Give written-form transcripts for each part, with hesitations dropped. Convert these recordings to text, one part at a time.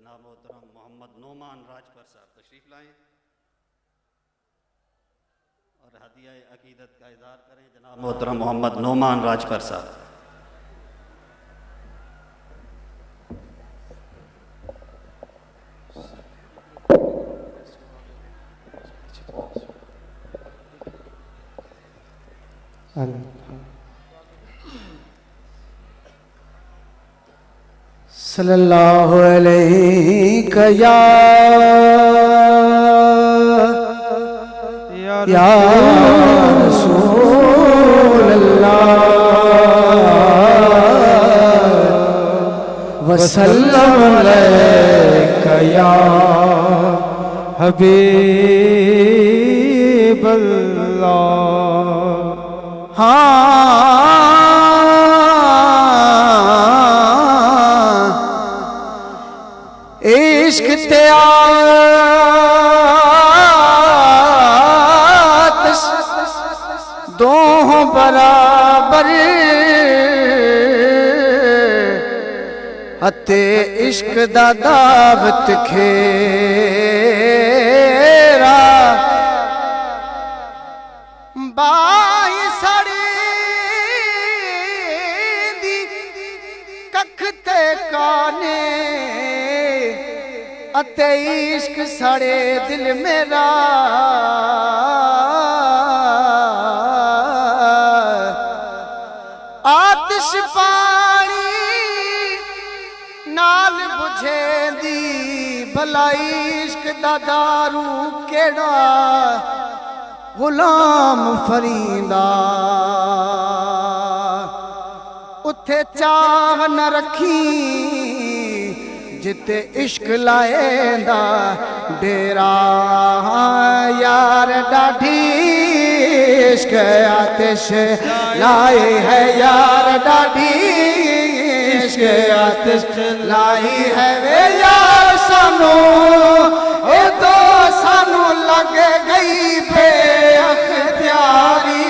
जनाब मोहतरम मोहम्मद नोमान राजपर साहब तशरीफ़ लाएँ और हदिया अकीदत का इज़हार करें। जनाब मोहतरम मोहम्मद नोमान राजपर साहब। सल्लल्लाहु अलैहि या रसूल अल्लाह वसल्लम अलैका या हबीब अल्लाह। इश्क ते आतिश दोहों बराबर अते इश्क दा दावत खेरा बाई सड़ी दी कख ते काने अते इश्क सड़े दिल मेरा आतिश पानी नाल बुझे दी भला इश्क दा दारू केड़ा गुलाम फरीदा उथे चाह न रखी जिते इश्क लाएंदा डेरा यार डाढ़ी इश्क आतिश लाई है यार डाढ़ी इश्क आतिश लाई है वे यार सानू ए तो सानू लग गई बेअख्तियारी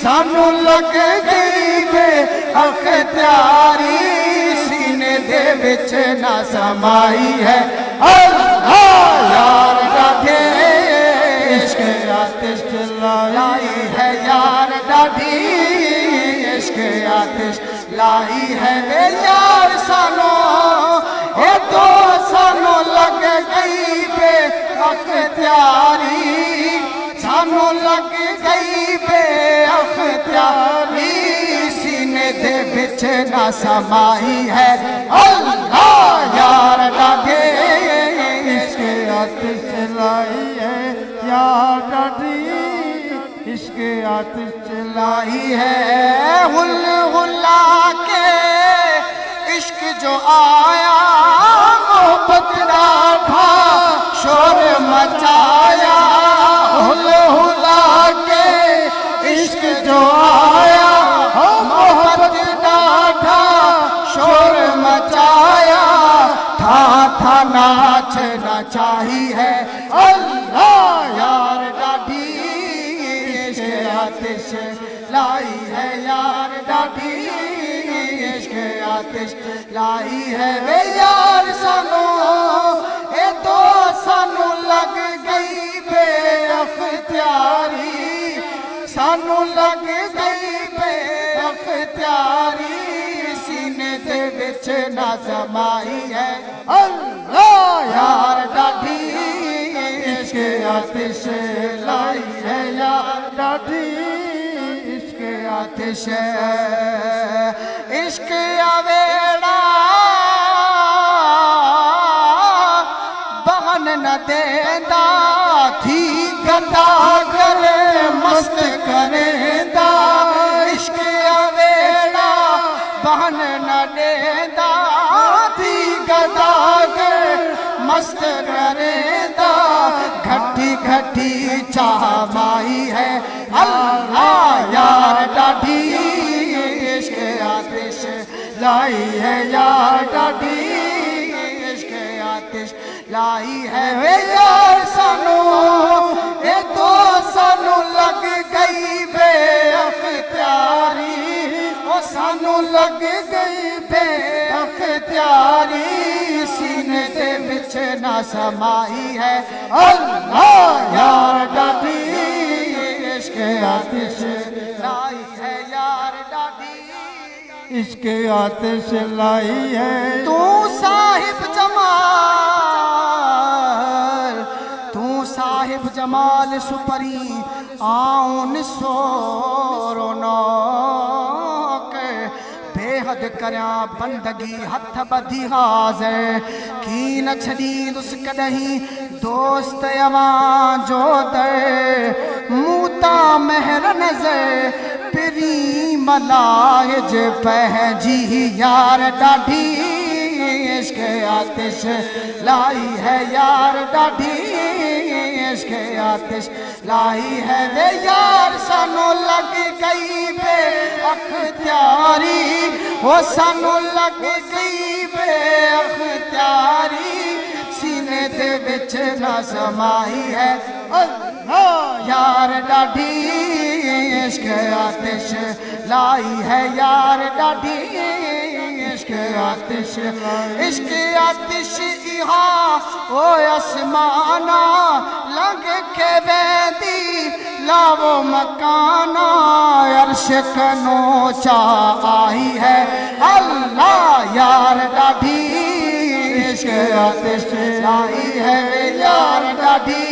सानू लग गई बेअख्तियारी सीने दे विच ना समाई है अल्लाह यार डाढ़े इश्क आतिश लाई है यार डाढ़ी इश्क आतिश लाई है वे यार सानो ए तो सानो लग गई बेअख्तियारी सानो लग गई बेअख्तियारी सीने दे विच ना समाई है अल्लाह यार डाढ़े इश्क आतिश लाई है यार डाढ़ी इश्क आतिश लाई है हुल हुला के इश्क जो आया मोहब्बत डाढ़ा शोर मचाया हुल हुला के इश्क जो आया मोहब्बत डाढ़ा शोर मचाया था नाच नचाही है अल्लाह यार डाढ़ी इश्क आतिश लाई है यार डाढ़ी इश्क आतिश लाई है वे यार सानू ए तो सानू लग गई बेअख्तियारी सानू लग गई बेअख्तियारी सीने दे विच ना समाई है अल्लाह यार डाढ़ी इश्क आतिश लाई है यार डाढ़ी इश्क आतिश इश्क आवेड़ा बहन न देंदा थी गंदा गले मस्त करेंदा इश्क आवेड़ा बहन न देंदा थी गंदा गले मस्त करेंदा घटी घटी चाह माई है अल्लाह यार डाढ़ी इश्क आतिश लाई है यार डाढ़ी इश्क आतिश लाई है वे यार सानू ए तो सानू लग गई बेअख्तियारी ओ सानू लग गई बेअख्तियारी सीने न समाई है अल्लाह यार डाडी इश्क आतिश लाई है यार डाडी इश्क आतिश लाई है तू साहिब जमाल सुपरी आउन सोरोनो बेहद करया बंदगी हथ बधी हाज़िर की न छड़ी दुस कदहीं दोस्त अवां जो दर मूता महर नजर पिरी मलाहिज पहजी यार डाढी इश्क आतिश लाई है यार डाढी इश्क आतिश लाई है वे यार सानू लग गई बे अख्तियारी वो सानू लग गई बे अख्तियारी सीने दे विच ना समाई है यार डाढी इश्क आतिश लाई है यार डाढी इश्क आतिश इहा ओ आसमाना लग के वेंदी लावो मकाना अर्श कनो चा आई है अल्लाह यार डाढी इश्क आतिश लाई है वे यार डाढी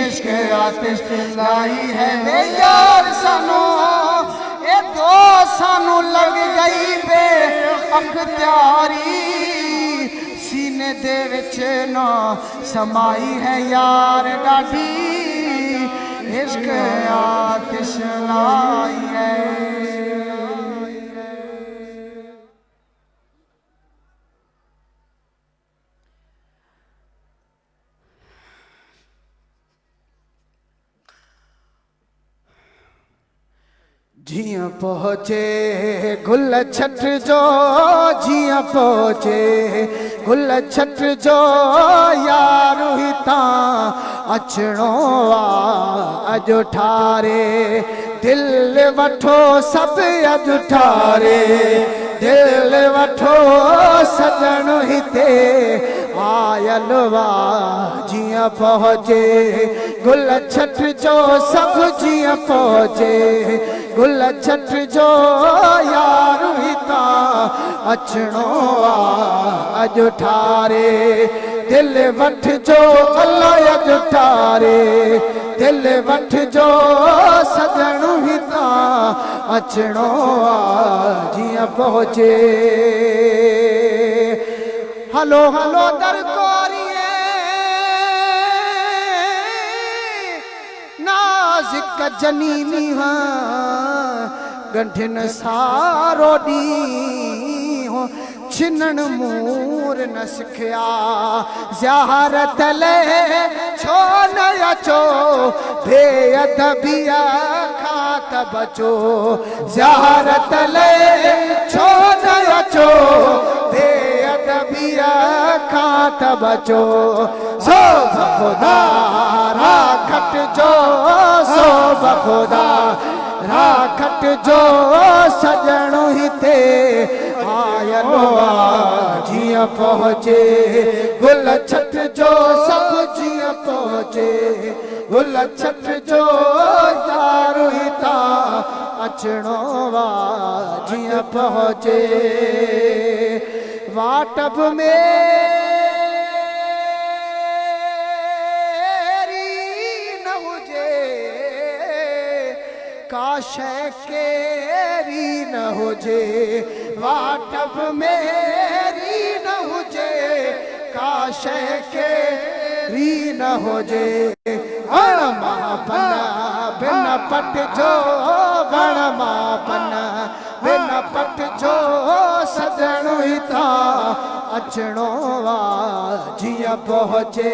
इश्क आतिश लाई है वे यार सानू ए दो सानू लग गई बे अख्तियारी सीने दे विच ना समाई है यार डाढी इश्क आतिश लाई है जिया पहुँचे गुल छठ जो जिया पहुँचे गुल छठ जो यार हिता अचणो अजो ठारे दिल वठो सब अजो ठारे दिल वठो सजन हिते आयल वा जिया पहुँचे गुल छठ जो सब जिया पहुँचे गुल छठ जो यार हिता अचणो अजो ठारे दिल वठ जो अल्लाह अजो ठारे दिल वठ जो सजन हिता अचणो जिया पहुँचे हलो हलो दरकोरिए नाज़िक जनीनी गंठिन सारो दी हो छिनन मूर न सिखया ज़हारत ले छो न अचो बेअदबिया खात बचो ज़हारत ले छो न अचो बेअदबिया खात बचो सो खुदा राखट जो सो खुदा राखट जो सजण हिते आयलो जिया पहुँचे गुल छठ जो सब जिया पहुँचे गुल छठ जो यार हिता अचणो जिया पहुँचे वाटब में काश केरी न होजे वाटब मेरी न होजे काश केरी न होजे वण मापना बिन पट जो वण मापना बिन पट जो सजण हिता अचणो जिया पहुँचे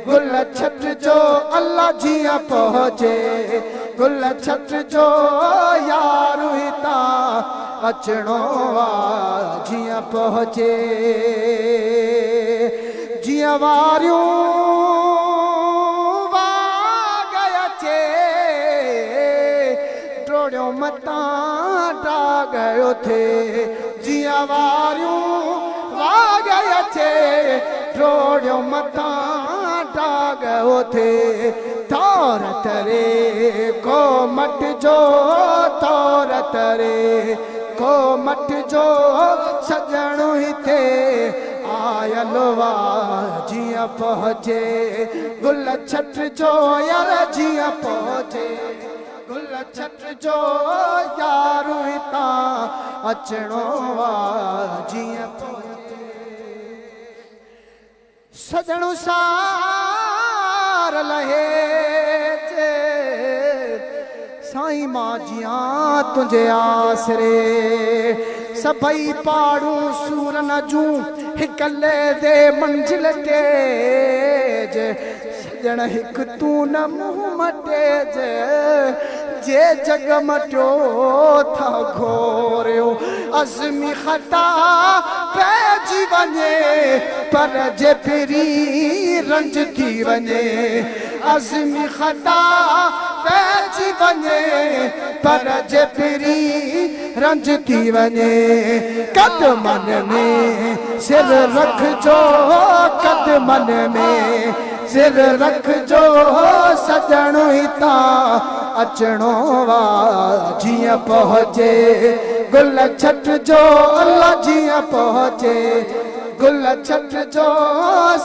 गुल छठ जो अल्लाह जिया पहुँचे गुल छठ जो यार हिता अचणो जिया पहुँचे जिया वारियूं वागयचे टोड़ियों मता डा गयो थे जिया वारियूं दाग अचे रोड़ियो मथा दाग उथे तौर तरे को मट जो तौर तरे को मट जो सजणो हिते आयल वा जिया पहुँचे गुल छट जो यार जिया पहुँचे गुल छट जो यार हिता अचणो वा जिया पहुँचे सजणो सार लहे जे साईं मां जिया तुझे आसरे सभई पाड़ू सूर न जूं हिकले दे मंजिल ते जे सजण हिक तू न मुंह मटे जे जग मटियो था घोरियो अज़मी खता पइजी वञे पर जे फिरी रंज थी वञे अज़मी खता पइजी वञे पर जे फिरी रंज थी वञे कदमन में सिर रखजो कदमन में सिर रखजो सजणो हिता अचणो वा जिया पहुँचे गुल छट जो अल्लाह जिया पहुँचे गुल छट जो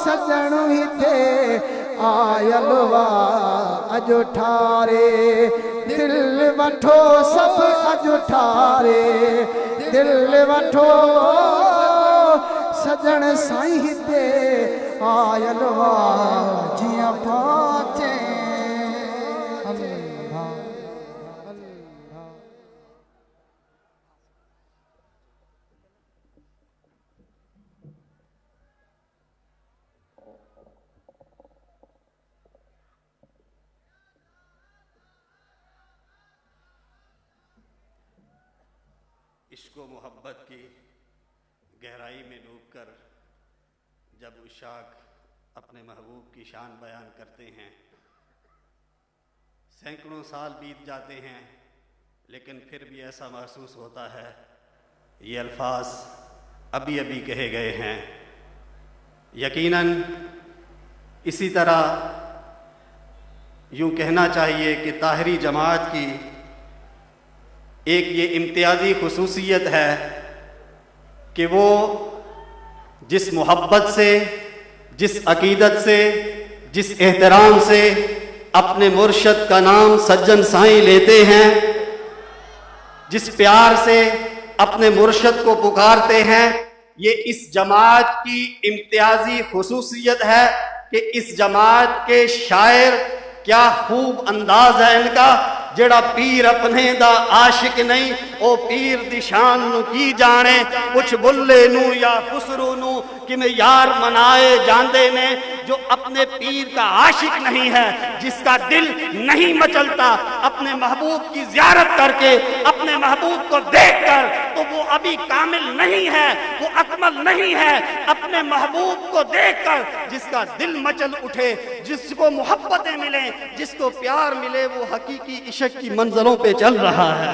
सजणो हिते आयल वा अजो ठारे दिल वठो सब अजो ठारे दिल वठो सजण साईं हिते आयल वा जिया पहुँचे इश्क व मोहब्बत की गहराई में डूबकर जब उशाक अपने महबूब की शान बयान करते हैं सैकड़ों साल बीत जाते हैं लेकिन फिर भी ऐसा महसूस होता है ये अल्फाज अभी अभी कहे गए हैं। यकीनन इसी तरह यूँ कहना चाहिए कि ताहरी जमात की एक ये इम्तियाज़ी खुसूसियत है कि वो जिस मोहब्बत से जिस अकीदत से जिस एहतराम से अपने मुर्शद का नाम सज्जन साईं लेते हैं जिस प्यार से अपने मुर्शद को पुकारते हैं ये इस जमात की इम्तियाज़ी खुसूसियत है कि इस जमात के शायर क्या खूब अंदाज है इनका जेड़ा पीर अपने दा आशिक नहीं ओ पीर दी शान नू की जाने कुछ बुल्ले नू या खुसरू नू कि में यार मनाए जांदे ने जो अपने पीर का आशिक नहीं है जिसका दिल नहीं मचलता अपने महबूब की ज़ियारत करके अपने महबूब को देखकर तो वो अभी कामिल नहीं है वो अकमल नहीं है अपने महबूब को देखकर जिसका दिल मचल उठे जिसको मोहब्बतें मिले जिसको प्यार मिले वो हकीकी इश्क की मंजिलों पे चल रहा है।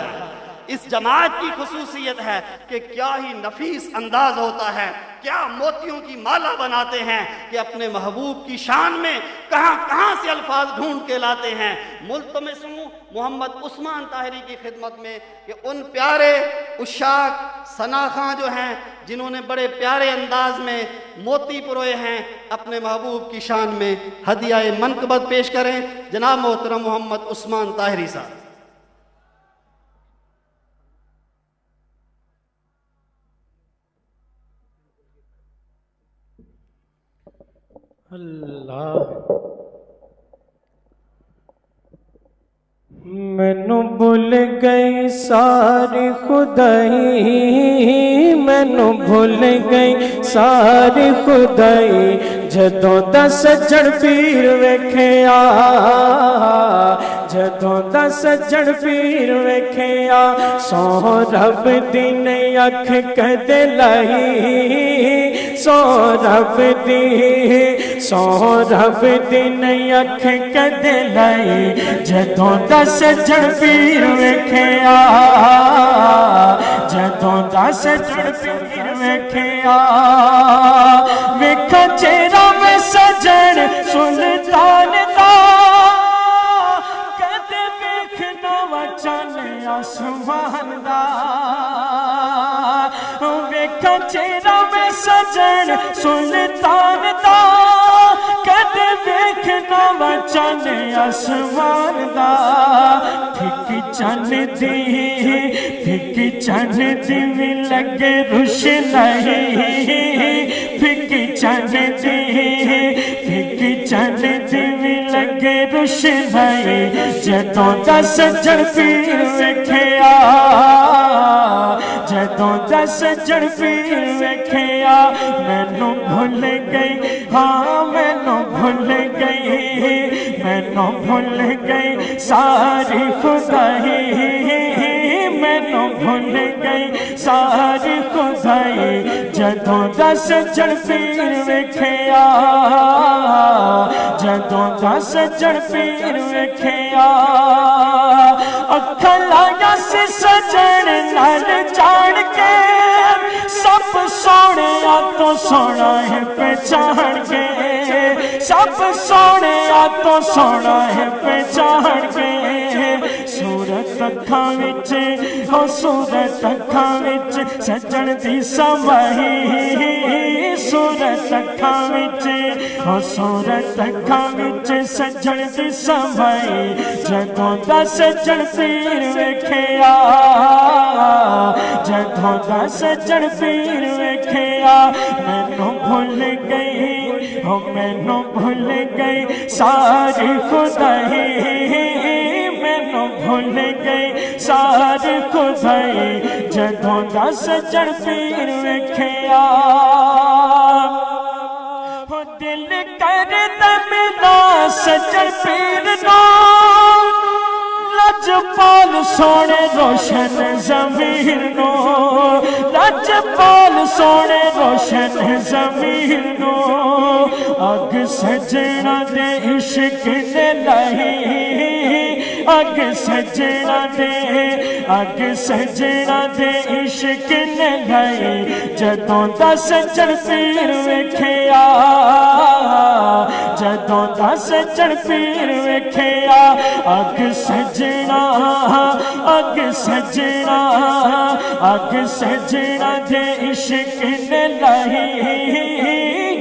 इस जमात की खुसूसियत है कि क्या ही नफीस अंदाज होता है क्या मोतियों की माला बनाते हैं कि अपने महबूब की शान में कहां कहां से अल्फाज ढूंढ के लाते हैं। मुल्तमिस हूं मोहम्मद उस्मान ताहिरी की खिदमत में कि उन प्यारे उशाक सना खां जो हैं जिन्होंने बड़े प्यारे अंदाज में मोती पुरोए हैं अपने महबूब की शान में हदिया मनकबत पेश करें जनाब मोहतरम मोहम्मद उस्मान ताहिरी साहब। अल्लाह मैनू भुल गई सारी खुदाई मैनू भुल गई सारी खुदाई जदों दा सज्जण पीर वेखिया जदों दा सज्जण पीर वेखिया सौ रब दी नहीं अख कदे लाई सौ रब दी नहीं अख कदे लाई जदों दा सज्जण पीर वेखिया जदों दा सजण पीर वेखिया वेखा चेहरा में सजण सुल्तान दा कदे वेखना वचन आसमान दा वेखा चेहरा में सजण सुल्तान दा कदे वेखना वचन आसमान दा फिक चन दी भी लगे रुशनाई फिक चन दी भी लगे रुशनाई जदों दा सजण पीर वेखिया जदों दा सजण पीर वेखिया मैनू भुल गई हाँ मैनू भुल गई सारी खुदाई मैनू भुल गई सारी खुदाई जदों दा सजण पीर वेखिया जदों दा सजण पीर वेखिया अखां लाया से सजण नाल जान के सब सोने तो सोना है पहचान के सब सोने तो सोना है पहचान के सूरत अखां विच हो सूरत अखां विच सजण दी समाई सूरत अखां विच हो सूरत अखां विच सजण दी समाई जदों दा सजण पीर वेखिया जदों दा सजण पीर वेखिया मैनू भुल गई हो मैनू भुल गई सारी खुदाई मैनू भुल गई सारी खुदाई जदों दा सजण पीर वेखिया हो दिल करदा मेरा सजण पीर नो लजपाल सोने रोशन ज़मीर नो लजपाल सोने रोशन ज़मीर नो अग सजना दे इश्क ने लाई अग सजना दे इश्क ने लाई जदों दा सजण पीर वेखिया जदों दा सजण पीर वेखिया अग सजना दे इश्क ने लाई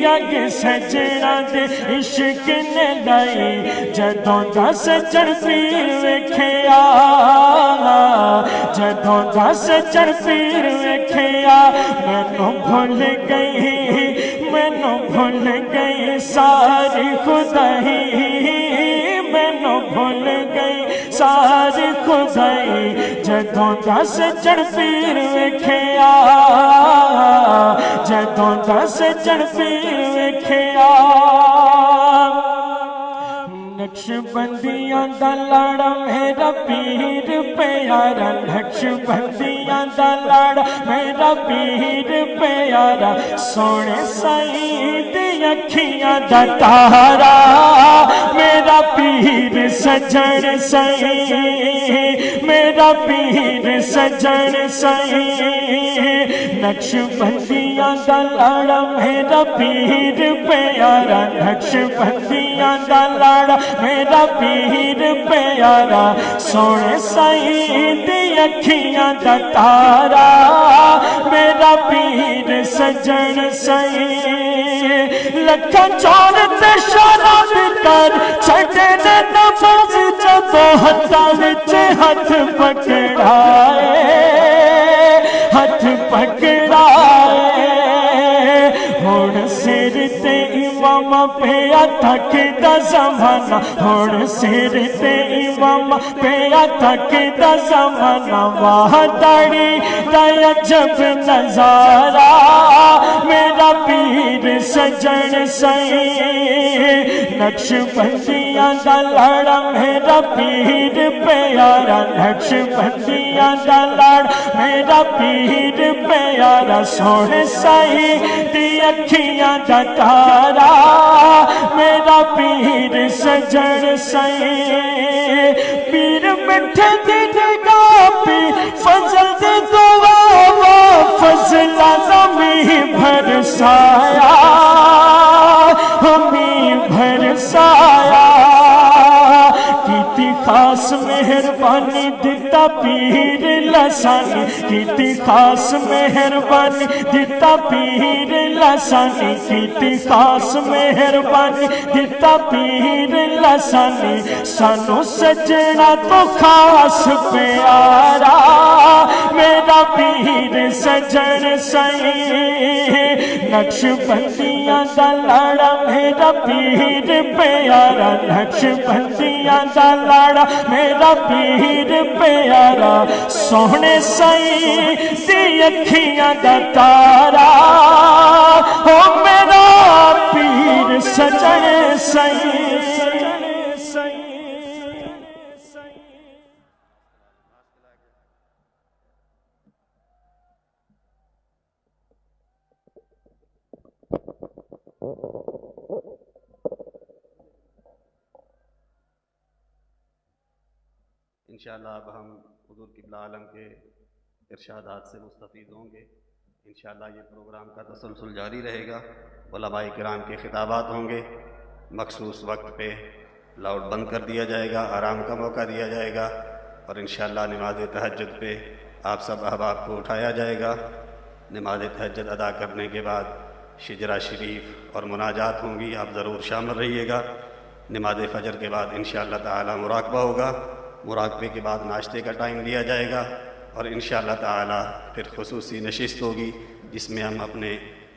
अग सजना दे इश्क ने लाई जदों दा सजण पीर वेखिया जदों दा सजण पीर वेखिया मैनू भुल गई सारी खुदाई मैनू भुल गई सारी खुदाई जदों दा सजण पीर वेखिया जदों दा सजण पीर वेखिया नक्शबंदियां दा लाड़ा मेरा पीर प्यारा नक्शबंदियां दा लाड़ा मेरा पीर प्यारा सोने साईं दी अखियां दा तारा मेरा पीर सजण साईं मेरा पीर सजण साईं नक्शबंदियां दा लाड़ा मेरा पीर प्यारा नक्शबंदियां दा लाड़ा मेरा पीर प्यारा सोने साईं दी अखियां दा तारा मेरा पीर सजण साईं लखा चौर ते शराब कर छड़े ने नमाज जदों हत्थां विच हथ पकड़ाए हुण सिर ते इमाम पिया थकदा ज़माना हुण सिर ते इमाम पिया थकदा ज़माना वाह दाढ़ी दा अजब नज़ारा मेरा पीर सजण साईं नक्शबंदियां दा लाड़ा मेरा पीर प्यारा नक्शबंदियां दा लाड़ा मेरा पीर प्यारा सोने साईं दी अखियां दा तारा मेरा पीर सजण साईं पीर मिठे दी निगाह पी फजल दी दुआ फजला ज़मीं बरसाया, हमी बरसाया, कीती खास मेहरबानी दिता पीर लसानी, कीती खास मेहरबानी दिता पीर लसानी, कीती खास मेहरबानी दिता पीर लसानी। सानू सजना तो खास प्यारा मेरा पीर सजन सही, नक्शबंदियां दा लाड़ा मेरा पीर प्यारा, नक्शबंदियां दा लाड़ा मेरा पीर प्यारा, सोहने सई दी अखियां दा तारा, ओ मेरा पीर सजन सई। इंशाअल्लाह अब हम हुज़ूर क़िबला आलम के इरशादात से मुस्तफ़ीद होंगे। इंशाअल्लाह ये प्रोग्राम का तसलसल जारी रहेगा। उलमाए किराम के खिताबात होंगे, मखसूस वक्त पे लाउड बंद कर दिया जाएगा, आराम का मौका दिया जाएगा और इंशाअल्लाह नमाज तहज्जुद पे आप सब अहबाब को उठाया जाएगा। नमाज तहज्जुद अदा करने के बाद शिजरा शरीफ और मुनाजात होंगी, आप ज़रूर शामिल रहिएगा। नमाज फ़जर के बाद इंशाअल्लाह ताला मुराक़बा होगा, मुराक़बे के बाद नाश्ते का टाइम दिया जाएगा और इंशाअल्लाह ताला फिर खुसूसी नशिस्त होगी जिसमें हम अपने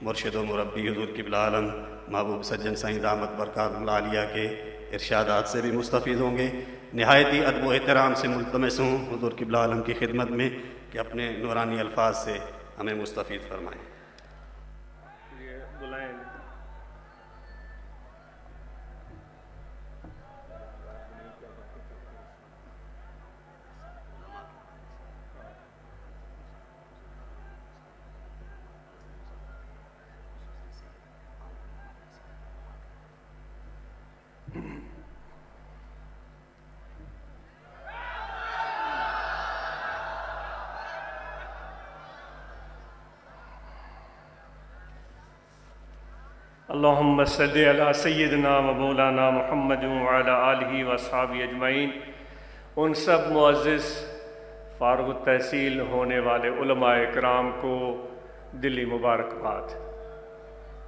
मुर्शिद व मुरब्बी हुज़ूर क़िबला आलम महबूब सज्जन साईं दामत बरकातुहुल आलिया के इरशादात से भी मुस्तफ़ीद होंगे। नहायत ही अदब व एहतराम से मुल्तमस हूँ हुज़ूर क़िबला आलम की खिदमत में कि अपने नूरानी अल्फाज से हमें मुस्तफ़ीद फरमाएँ। अल्लाहुम्मा सल्लि अला सय्यिदना व मौलाना मुहम्मद व अला आलिहि व अस्हाबी अजमईन। उन सब मुअज़्ज़िज़ फ़ारुग़ तहसील होने वाले उलमाए किराम को दिली मुबारकबाद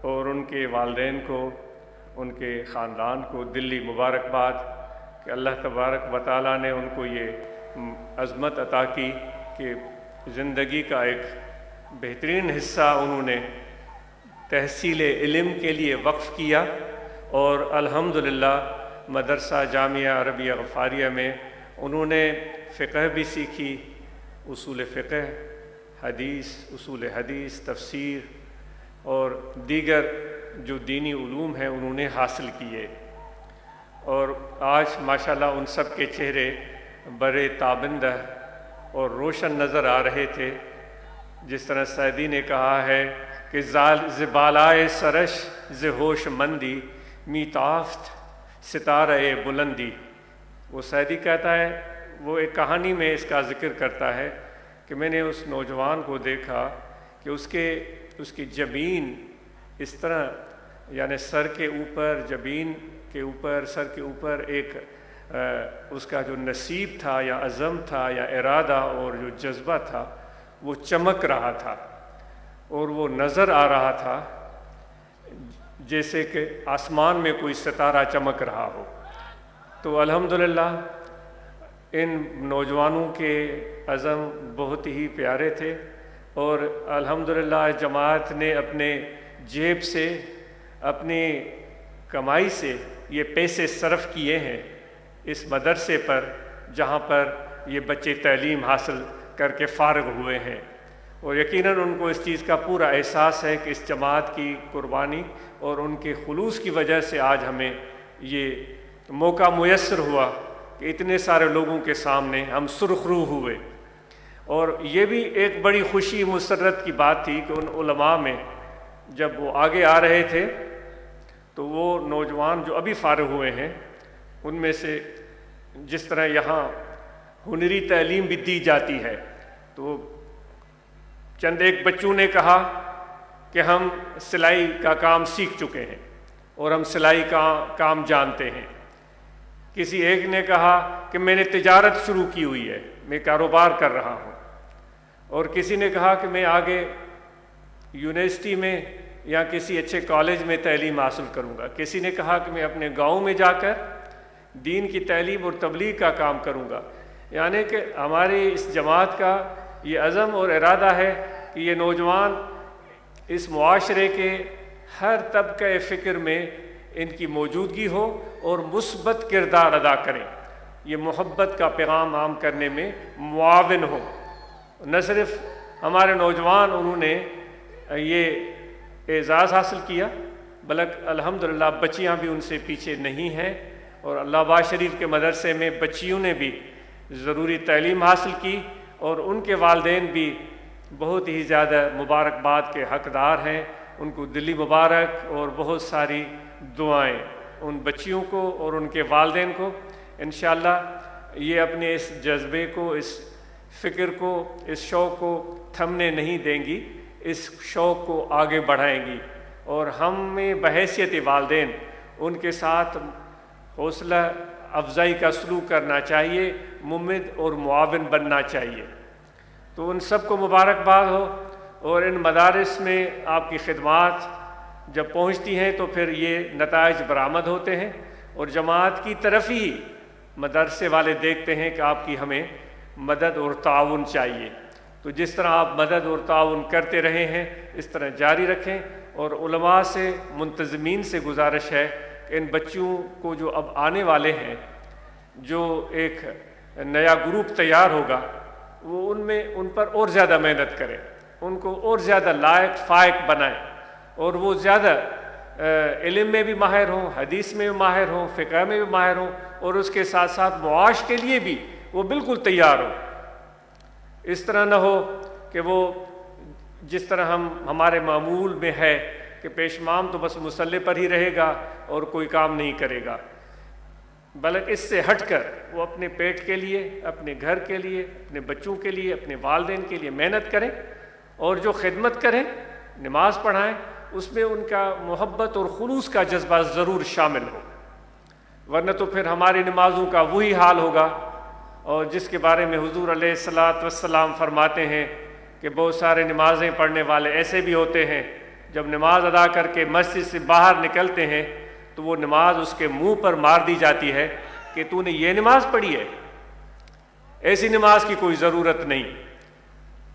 और उनके वालिदैन को, उनके ख़ानदान को दिली मुबारकबाद कि अल्लाह तबारक व तआला ने उनको ये अज़मत अता की कि ज़िंदगी का एक बेहतरीन हिस्सा उन्होंने तहसील इल्म के लिए वक्फ़ किया और अल्हम्दुलिल्लाह मदरसा जामिया अरबिया गफ़ारिया में उन्होंने फ़िक़ह भी सीखी, उसूल फ़िक़ह, हदीस, उसूल हदीस, तफ़सीर और दीगर जो दीनी उलूम हैं उन्होंने हासिल किए। और आज माशाल्लाह उन सब के चेहरे बड़े ताबिंदा और रोशन नज़र आ रहे थे। जिस तरह सैदी ने कहा है कि ज़बालाए सरश ज़ होश मंदी मीताफ्त सितारे बुलंदी। वो सैदी कहता है, वो एक कहानी में इसका ज़िक्र करता है कि मैंने उस नौजवान को देखा कि उसकी जबीन इस तरह यानी सर के ऊपर, जबीन के ऊपर, सर के ऊपर एक उसका जो नसीब था या अज़म था या इरादा और जो जज्बा था वो चमक रहा था और वो नज़र आ रहा था जैसे कि आसमान में कोई सितारा चमक रहा हो। तो अल्हम्दुलिल्लाह इन नौजवानों के अज़म बहुत ही प्यारे थे और अल्हम्दुलिल्लाह जमात ने अपने जेब से, अपनी कमाई से ये पैसे सर्फ किए हैं इस मदरसे पर जहाँ पर ये बच्चे तालीम हासिल करके फ़ारिग हुए हैं। और यकीनन उनको इस चीज़ का पूरा एहसास है कि इस जमात की कुर्बानी और उनके खुलूस की वजह से आज हमें ये मौका मुयस्सर हुआ कि इतने सारे लोगों के सामने हम सुरखरू हुए। और ये भी एक बड़ी खुशी मुसर्रत की बात थी कि उन उलमा में जब वो आगे आ रहे थे तो वो नौजवान जो अभी फ़ारिग हुए हैं उनमें से जिस तरह यहाँ हुनरी तालीम भी दी जाती है तो चंद एक बच्चों ने कहा कि हम सिलाई का काम सीख चुके हैं और हम सिलाई का काम जानते हैं। किसी एक ने कहा कि मैंने तिजारत शुरू की हुई है, मैं कारोबार कर रहा हूँ। और किसी ने कहा कि मैं आगे यूनिवर्सिटी में या किसी अच्छे कॉलेज में तालीम हासिल करूँगा। किसी ने कहा कि मैं अपने गांव में जाकर दीन की तालीम और तबलीग का काम करूँगा। यानी कि हमारी इस जमात का ये अज़म और इरादा है कि ये नौजवान इस मुआशरे के हर तबक़े फ़िक्र में इनकी मौजूदगी हो और मुस्बत किरदार अदा करें, ये मोहब्बत का पैगाम आम करने में मुआविन हो। न सिर्फ हमारे नौजवान उन्होंने ये एज़ाज़ हासिल किया, बल्कि अल्हम्दुलिल्लाह बच्चियाँ भी उनसे पीछे नहीं हैं और अल्लाहबाद शरीफ के मदरसे में बच्चियों ने भी ज़रूरी तालीम हासिल की और उनके वालिदैन भी बहुत ही ज़्यादा मुबारकबाद के हकदार हैं। उनको दिली मुबारक और बहुत सारी दुआएं उन बच्चियों को और उनके वालिदैन को। इंशाअल्लाह ये अपने इस जज्बे को, इस फ़िक्र को, इस शौक़ को थमने नहीं देंगी, इस शौक़ को आगे बढ़ाएंगी और हमें बहैसियत वालिदैन उनके साथ हौसला अफजाई का सलूक करना चाहिए, मुमिद और मुआविन बनना चाहिए। तो उन सब को मुबारकबाद हो। और इन मदारिस में आपकी खिदमात जब पहुँचती हैं तो फिर ये नताइज बरामद होते हैं और जमात की तरफ ही मदरसे वाले देखते हैं कि आपकी हमें मदद और ताउन चाहिए। तो जिस तरह आप मदद और ताउन करते रहे हैं इस तरह जारी रखें। और उलमा से, मुंतज़मीन से गुजारिश है कि इन बच्चों को जो अब आने वाले हैं, जो एक नया ग्रुप तैयार होगा, वो उनमें उन पर और ज़्यादा मेहनत करें, उनको और ज़्यादा लायक फ़ायक बनाएं और वो ज़्यादा इल्म में भी माहिर हों, हदीस में भी माहिर हों, फ़िक़ह में भी माहिर हों और उसके साथ साथ मुआश के लिए भी वो बिल्कुल तैयार हो। इस तरह न हो कि वो जिस तरह हमारे मामूल में है कि पेशमाम तो बस मुसल्ले पर ही रहेगा और कोई काम नहीं करेगा, बल्कि इससे हटकर वो अपने पेट के लिए, अपने घर के लिए, अपने बच्चों के लिए, अपने वालिदैन के लिए मेहनत करें और जो खिदमत करें, नमाज पढ़ाएं, उसमें उनका मोहब्बत और खुलूस का जज्बा ज़रूर शामिल हो। वरना तो फिर हमारी नमाज़ों का वही हाल होगा और जिसके बारे में हुज़ूर अलैहिस्सलातु वस्सलाम फरमाते हैं कि बहुत सारे नमाज़ें पढ़ने वाले ऐसे भी होते हैं, जब नमाज अदा करके मस्जिद से बाहर निकलते हैं तो वो नमाज उसके मुंह पर मार दी जाती है कि तूने ये नमाज पढ़ी है, ऐसी नमाज की कोई ज़रूरत नहीं।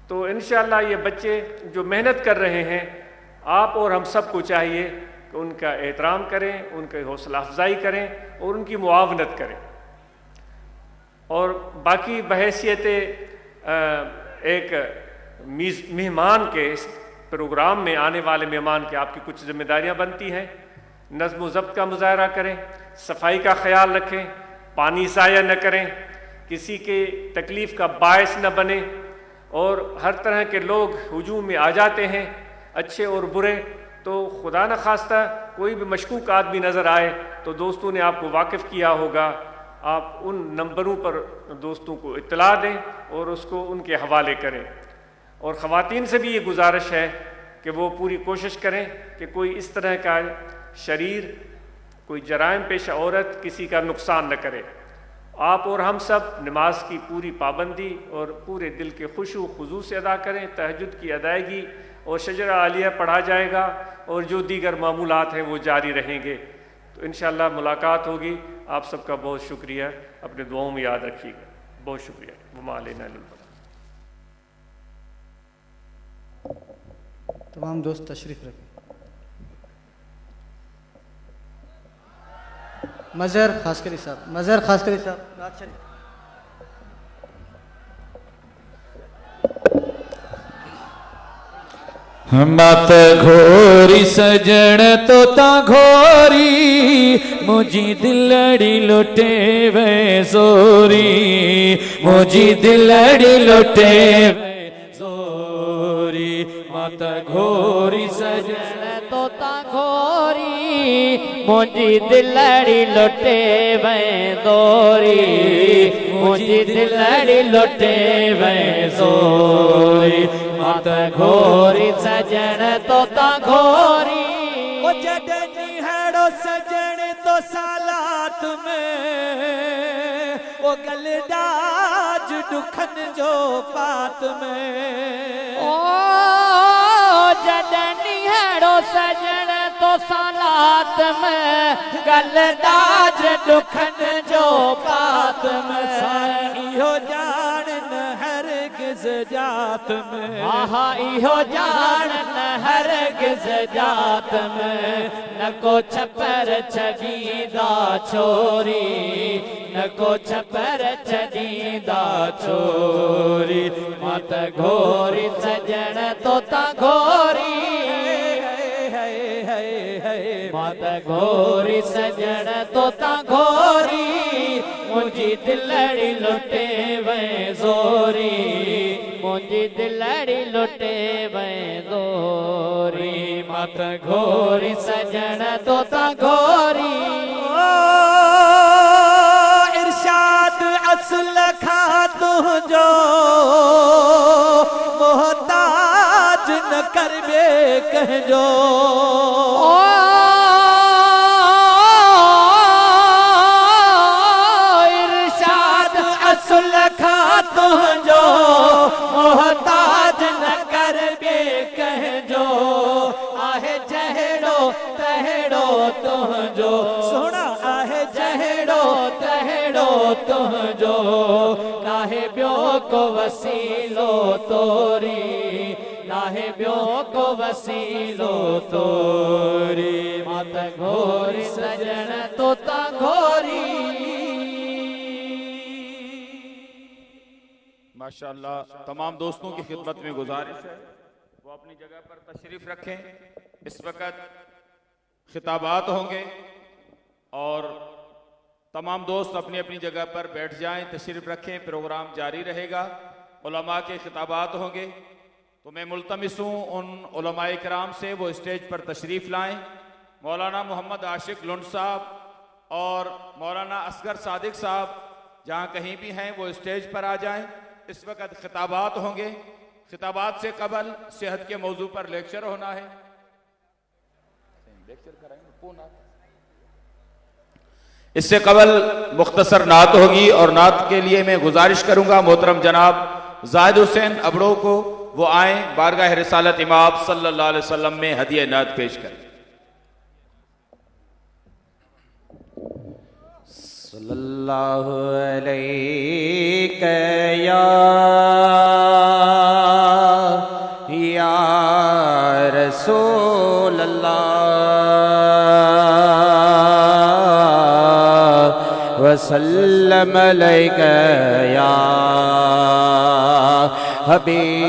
तो इंशाअल्लाह ये बच्चे जो मेहनत कर रहे हैं, आप और हम सब को चाहिए कि उनका एहतराम करें, उनकी हौसला अफजाई करें और उनकी मुआवनत करें। और बाकी बहैसियत एक मेहमान के इस प्रोग्राम में आने वाले मेहमान के आपकी कुछ जिम्मेदारियां बनती हैं। नज़्म व ज़ब्त का मुज़ाहरा करें, सफाई का ख्याल रखें, पानी ज़ाया न करें, किसी के तकलीफ़ का बायस न बने और हर तरह के लोग हुजूम में आ जाते हैं, अच्छे और बुरे। तो खुदा न खास्ता कोई भी मशकूक आदमी नज़र आए तो दोस्तों ने आपको वाकिफ़ किया होगा, आप उन नंबरों पर दोस्तों को इत्तला दें और उसको उनके हवाले करें। और ख़वातीन से भी ये गुजारिश है कि वो पूरी कोशिश करें कि कोई इस तरह का शरीर, कोई जराइम पेशा औरत किसी का नुकसान न करे। आप और हम सब नमाज की पूरी पाबंदी और पूरे दिल के खुशू खुजू से अदा करें, तहज्जुद की अदायगी और शजरा आलिया पढ़ा जाएगा और जो दीगर मामूलात हैं वो जारी रहेंगे। तो इंशाअल्लाह मुलाकात होगी। आप सबका बहुत शुक्रिया, अपने दुआओं में याद रखिएगा। बहुत शुक्रिया। वमा अलैना इल्लल बलाग। तमाम दोस्त तशरीफ़ रखें। मज़हर खासकरी साहब, मज़हर खासकरी साहब। मत घोरी सजण तोता घोरी, मुझी दिलड़ी लुटे वे जोरी, मुझी दिलड़ी लुटे वे जोरी। मत घोरी सजण तोता घोरी, मुझी दिलड़ी लुटे वे जोरी, मुझी दिलड़ी लुटे वे जोरी। मत घोरी सजन तोता घोरी ओ जडनी हैड़ो सजन तो सालात में ओ गलदाज दुखन जो पात में ओ जडनी हैड़ो सजन तो सालात में गलदाज दुखन जो पात में इहो जान न हरगिज़ जात में आहा इहो जान न हरगिज़ जात में न को छपर छदीदा छोरी न को छपर छदीदा छोरी मत घोरी सजन तोता घोरी मत घोरी सजन तोता घोरी मुंहिंजी दिलड़ी लुटे वे ज़ोरी मुंहिंजी दिलड़ी लुटे वे ज़ोरी मत घोरी सजन तोता घोरी इरशाद असुल खा तुझो मोहताज न करबे कहजो इरशाद असुल खा तुझो मोहताज न करबे कहजो आहे जहड़ो तहड़ो तुझो सोना आहे जहड़ो तहड़ो तुझो काहे ॿियो को वसीलो तोरी काहे ॿियो को वसीलो तोरी मत घोरी सजन तोता घोरी माशाअल्लाह तमाम दोस्तों की खिदमत में गुजारिश है वो अपनी जगह पर तशरीफ रखें। इस वक्त खिताबात होंगे और तमाम दोस्त अपनी अपनी जगह पर बैठ जाएं, तशरीफ रखें। प्रोग्राम जारी रहेगा, उलमा के खिताबात होंगे। तो मैं मुल्तमिस हूँ उन उलमाए किराम से वो स्टेज पर तशरीफ लाएं। मौलाना मोहम्मद आशिक लुंड साहब और मौलाना असगर सादिक साहब जहाँ कहीं भी हैं वो स्टेज पर आ जाएं। इस वक्त खिताबात होंगे। खिताबात से कबल सेहत के मौजू पर लेक्चर होना है। इससे कबल मुख्तसर नात होगी और नात के लिए मैं गुजारिश करूंगा मोहतरम जनाब जाहिद हुसैन अबड़ो को वो आए बारगाह रिसालत इमाम सल्लल्लाहु अलैहि वसल्लम में हदिया नात पेश करें। सल्लल्लाहु अलैहि या रसूल अल्लाह वसल्लम अलैका या हबीब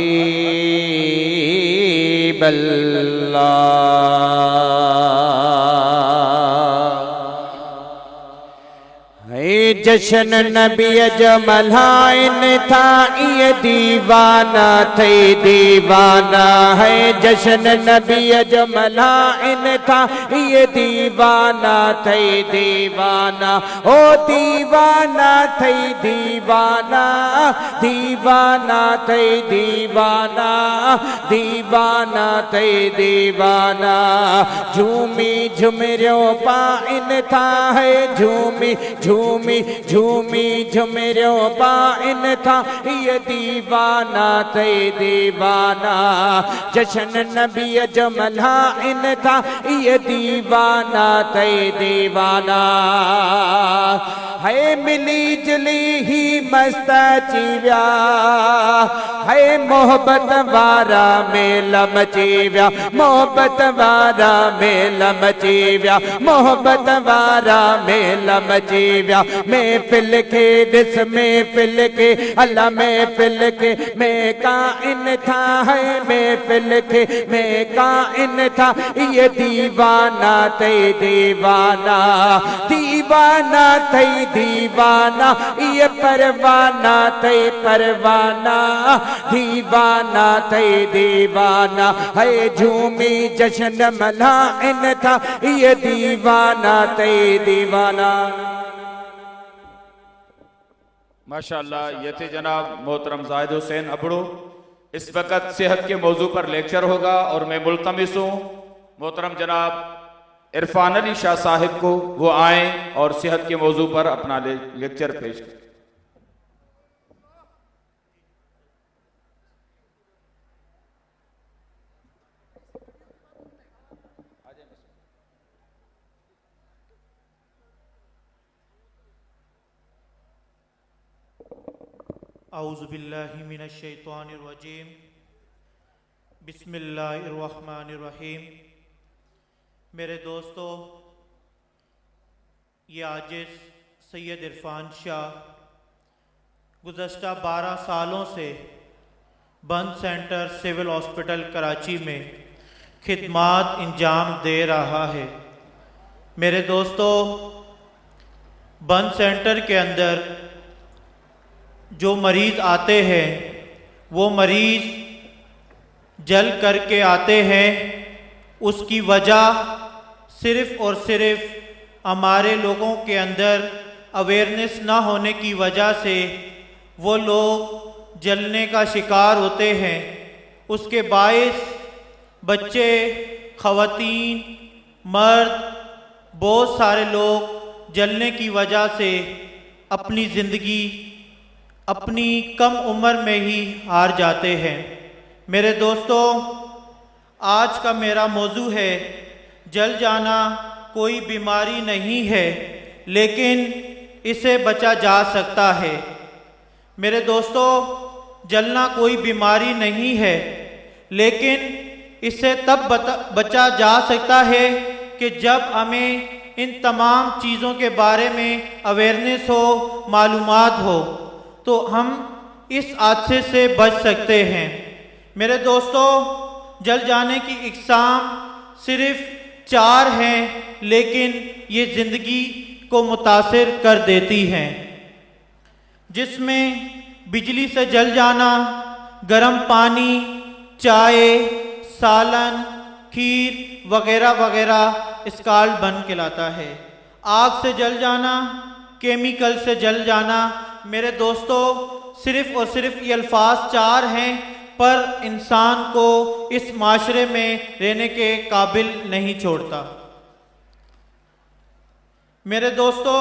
जशन नबी जमलाइन था ये दीवाना थे दीवाना है जशन नबी जमलाइन था ये दीवाना थे दीवाना ओ दीवाना थे दीवाना दीवाना थे दीवाना दीवाना थे दीवाना झूमी झुमरियों पाइन था है झूमी झूमी झूमी झुमरियों पाइन था ये दीवाना थे दीवाना जशन नबी जमलाइन था ये दीवाना थे दीवाना है मिली जुली ही मस्त जीव्या है मोहब्बत वारा मेला मचीव्या मोहब्बत वारा मेला मचीव्या मोहब्बत वारा मेला मचीव्या महफिल के दिस महफिल के अल्लाह महफिल के मैं काइन था है महफिल के मैं काइन था ये दीवाना थे दीवाना दीवाना थे दीवाना ये परवाना थे परवाना दीवाना थे दीवाना है झूमी जश्न मलाइन था ये दीवाना थे दीवाना। माशाअल्लाह ये थे जनाब मोहतरम जाहिद हुसैन अबड़ो इस वक्त सेहत के मौजू पर लेक्चर होगा और मैं मुल्तमिस हूँ मोहतरम जनाब इरफान अली शाह साहिब को वो आएँ और सेहत के मौजू पर अपना लेक्चर पेश करें। औज़ुबिल्लाहि मिनश्शैतानिर्रजीम बिस्मिल्लाहिर्रहमानिर्रहीम। मेरे दोस्तों, ये आजिज़ सैयद इरफान शाह गुज़श्ता 12 सालों से बंद सेंटर सिविल हॉस्पिटल कराची में खिदमात इंजाम दे रहा है। मेरे दोस्तों, बंद सेंटर के अंदर जो मरीज़ आते हैं वो मरीज़ जल करके आते हैं। उसकी वजह सिर्फ़ और सिर्फ हमारे लोगों के अंदर अवेयरनेस ना होने की वजह से वो लोग जलने का शिकार होते हैं। उसके बायस बच्चे, ख़वातीन, मर्द, बहुत सारे लोग जलने की वजह से अपनी ज़िंदगी अपनी कम उम्र में ही हार जाते हैं। मेरे दोस्तों, आज का मेरा मौजू है जल जाना कोई बीमारी नहीं है, लेकिन इसे बचा जा सकता है। मेरे दोस्तों, जलना कोई बीमारी नहीं है, लेकिन इससे तब बचा जा सकता है कि जब हमें इन तमाम चीज़ों के बारे में अवेयरनेस हो, मालूमात हो, तो हम इस हादसे से बच सकते हैं। मेरे दोस्तों, जल जाने की इक़साम सिर्फ 4 हैं, लेकिन ये ज़िंदगी को मुतासिर कर देती हैं, जिसमें बिजली से जल जाना, गर्म पानी, चाय, सालन, खीर वगैरह वगैरह स्काल्ड बन के लाता है। आग से जल जाना, केमिकल से जल जाना। मेरे दोस्तों, सिर्फ़ और सिर्फ ये अल्फाज 4 हैं, पर इंसान को इस माशरे में रहने के काबिल नहीं छोड़ता। मेरे दोस्तों,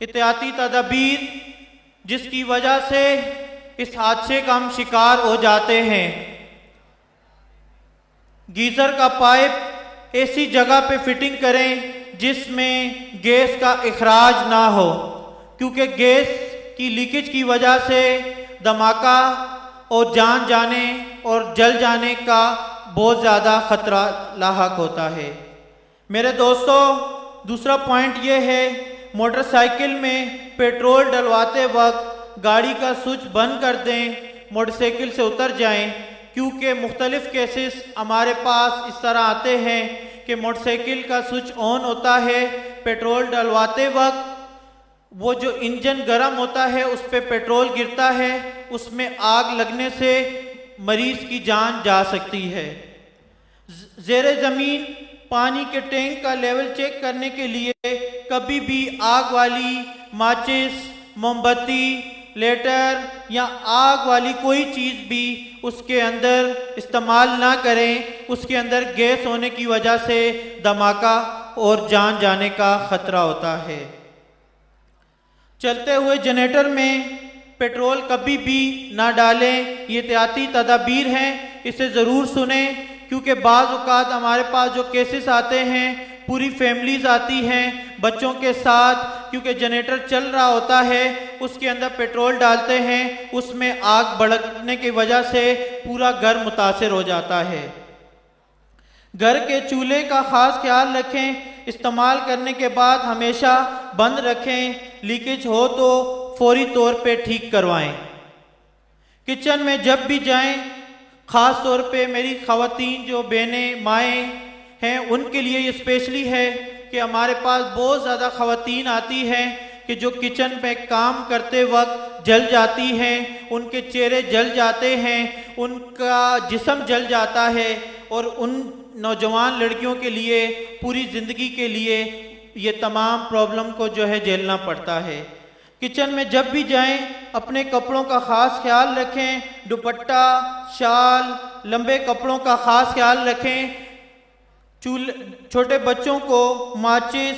एहतियाती तदबीर जिसकी वजह से इस हादसे का हम शिकार हो जाते हैं। गीज़र का पाइप ऐसी जगह पे फिटिंग करें जिसमें गैस का इखराज ना हो, क्योंकि गैस की लीकेज की वजह से धमाका और जान जाने और जल जाने का बहुत ज़्यादा ख़तरा लाहक होता है। मेरे दोस्तों, दूसरा पॉइंट ये है, मोटरसाइकिल में पेट्रोल डलवाते वक्त गाड़ी का स्विच बंद कर दें, मोटरसाइकिल से उतर जाएं, क्योंकि मुख्तलिफ़ केसेस हमारे पास इस तरह आते हैं कि मोटरसाइकिल का स्विच ऑन होता है, पेट्रोल डलवाते वक्त वो जो इंजन गर्म होता है उस पर पेट्रोल गिरता है, उसमें आग लगने से मरीज़ की जान जा सकती है। ज़ेरे ज़मीन पानी के टैंक का लेवल चेक करने के लिए कभी भी आग वाली माचिस, मोमबत्ती, लेटर या आग वाली कोई चीज़ भी उसके अंदर इस्तेमाल ना करें। उसके अंदर गैस होने की वजह से धमाका और जान जाने का ख़तरा होता है। चलते हुए जनरेटर में पेट्रोल कभी भी ना डालें। ये एहतियाती तदाबीर हैं, इसे ज़रूर सुने, क्योंकि बाज़ औक़ात हमारे पास जो केसेस आते हैं, पूरी फैमिलीज़ आती हैं बच्चों के साथ, क्योंकि जनरेटर चल रहा होता है, उसके अंदर पेट्रोल डालते हैं, उसमें आग भड़कने की वजह से पूरा घर मुतासिर हो जाता है। घर के चूल्हे का ख़ास ख्याल रखें, इस्तेमाल करने के बाद हमेशा बंद रखें, लीकेज हो तो फौरी तौर पे ठीक करवाएं। किचन में जब भी जाएं, ख़ास तौर पे मेरी ख़वातीन जो बहनें, माएँ हैं, उनके लिए ये स्पेशली है कि हमारे पास बहुत ज़्यादा ख़वातीन आती हैं कि जो किचन में काम करते वक्त जल जाती हैं, उनके चेहरे जल जाते हैं, उनका जिस्म जल जाता है, और उन नौजवान लड़कियों के लिए पूरी ज़िंदगी के लिए ये तमाम प्रॉब्लम को जो है झेलना पड़ता है। किचन में जब भी जाएं अपने कपड़ों का ख़ास ख्याल रखें, दुपट्टा, शाल, लंबे कपड़ों का ख़ास ख्याल रखें। छोटे बच्चों को माचिस,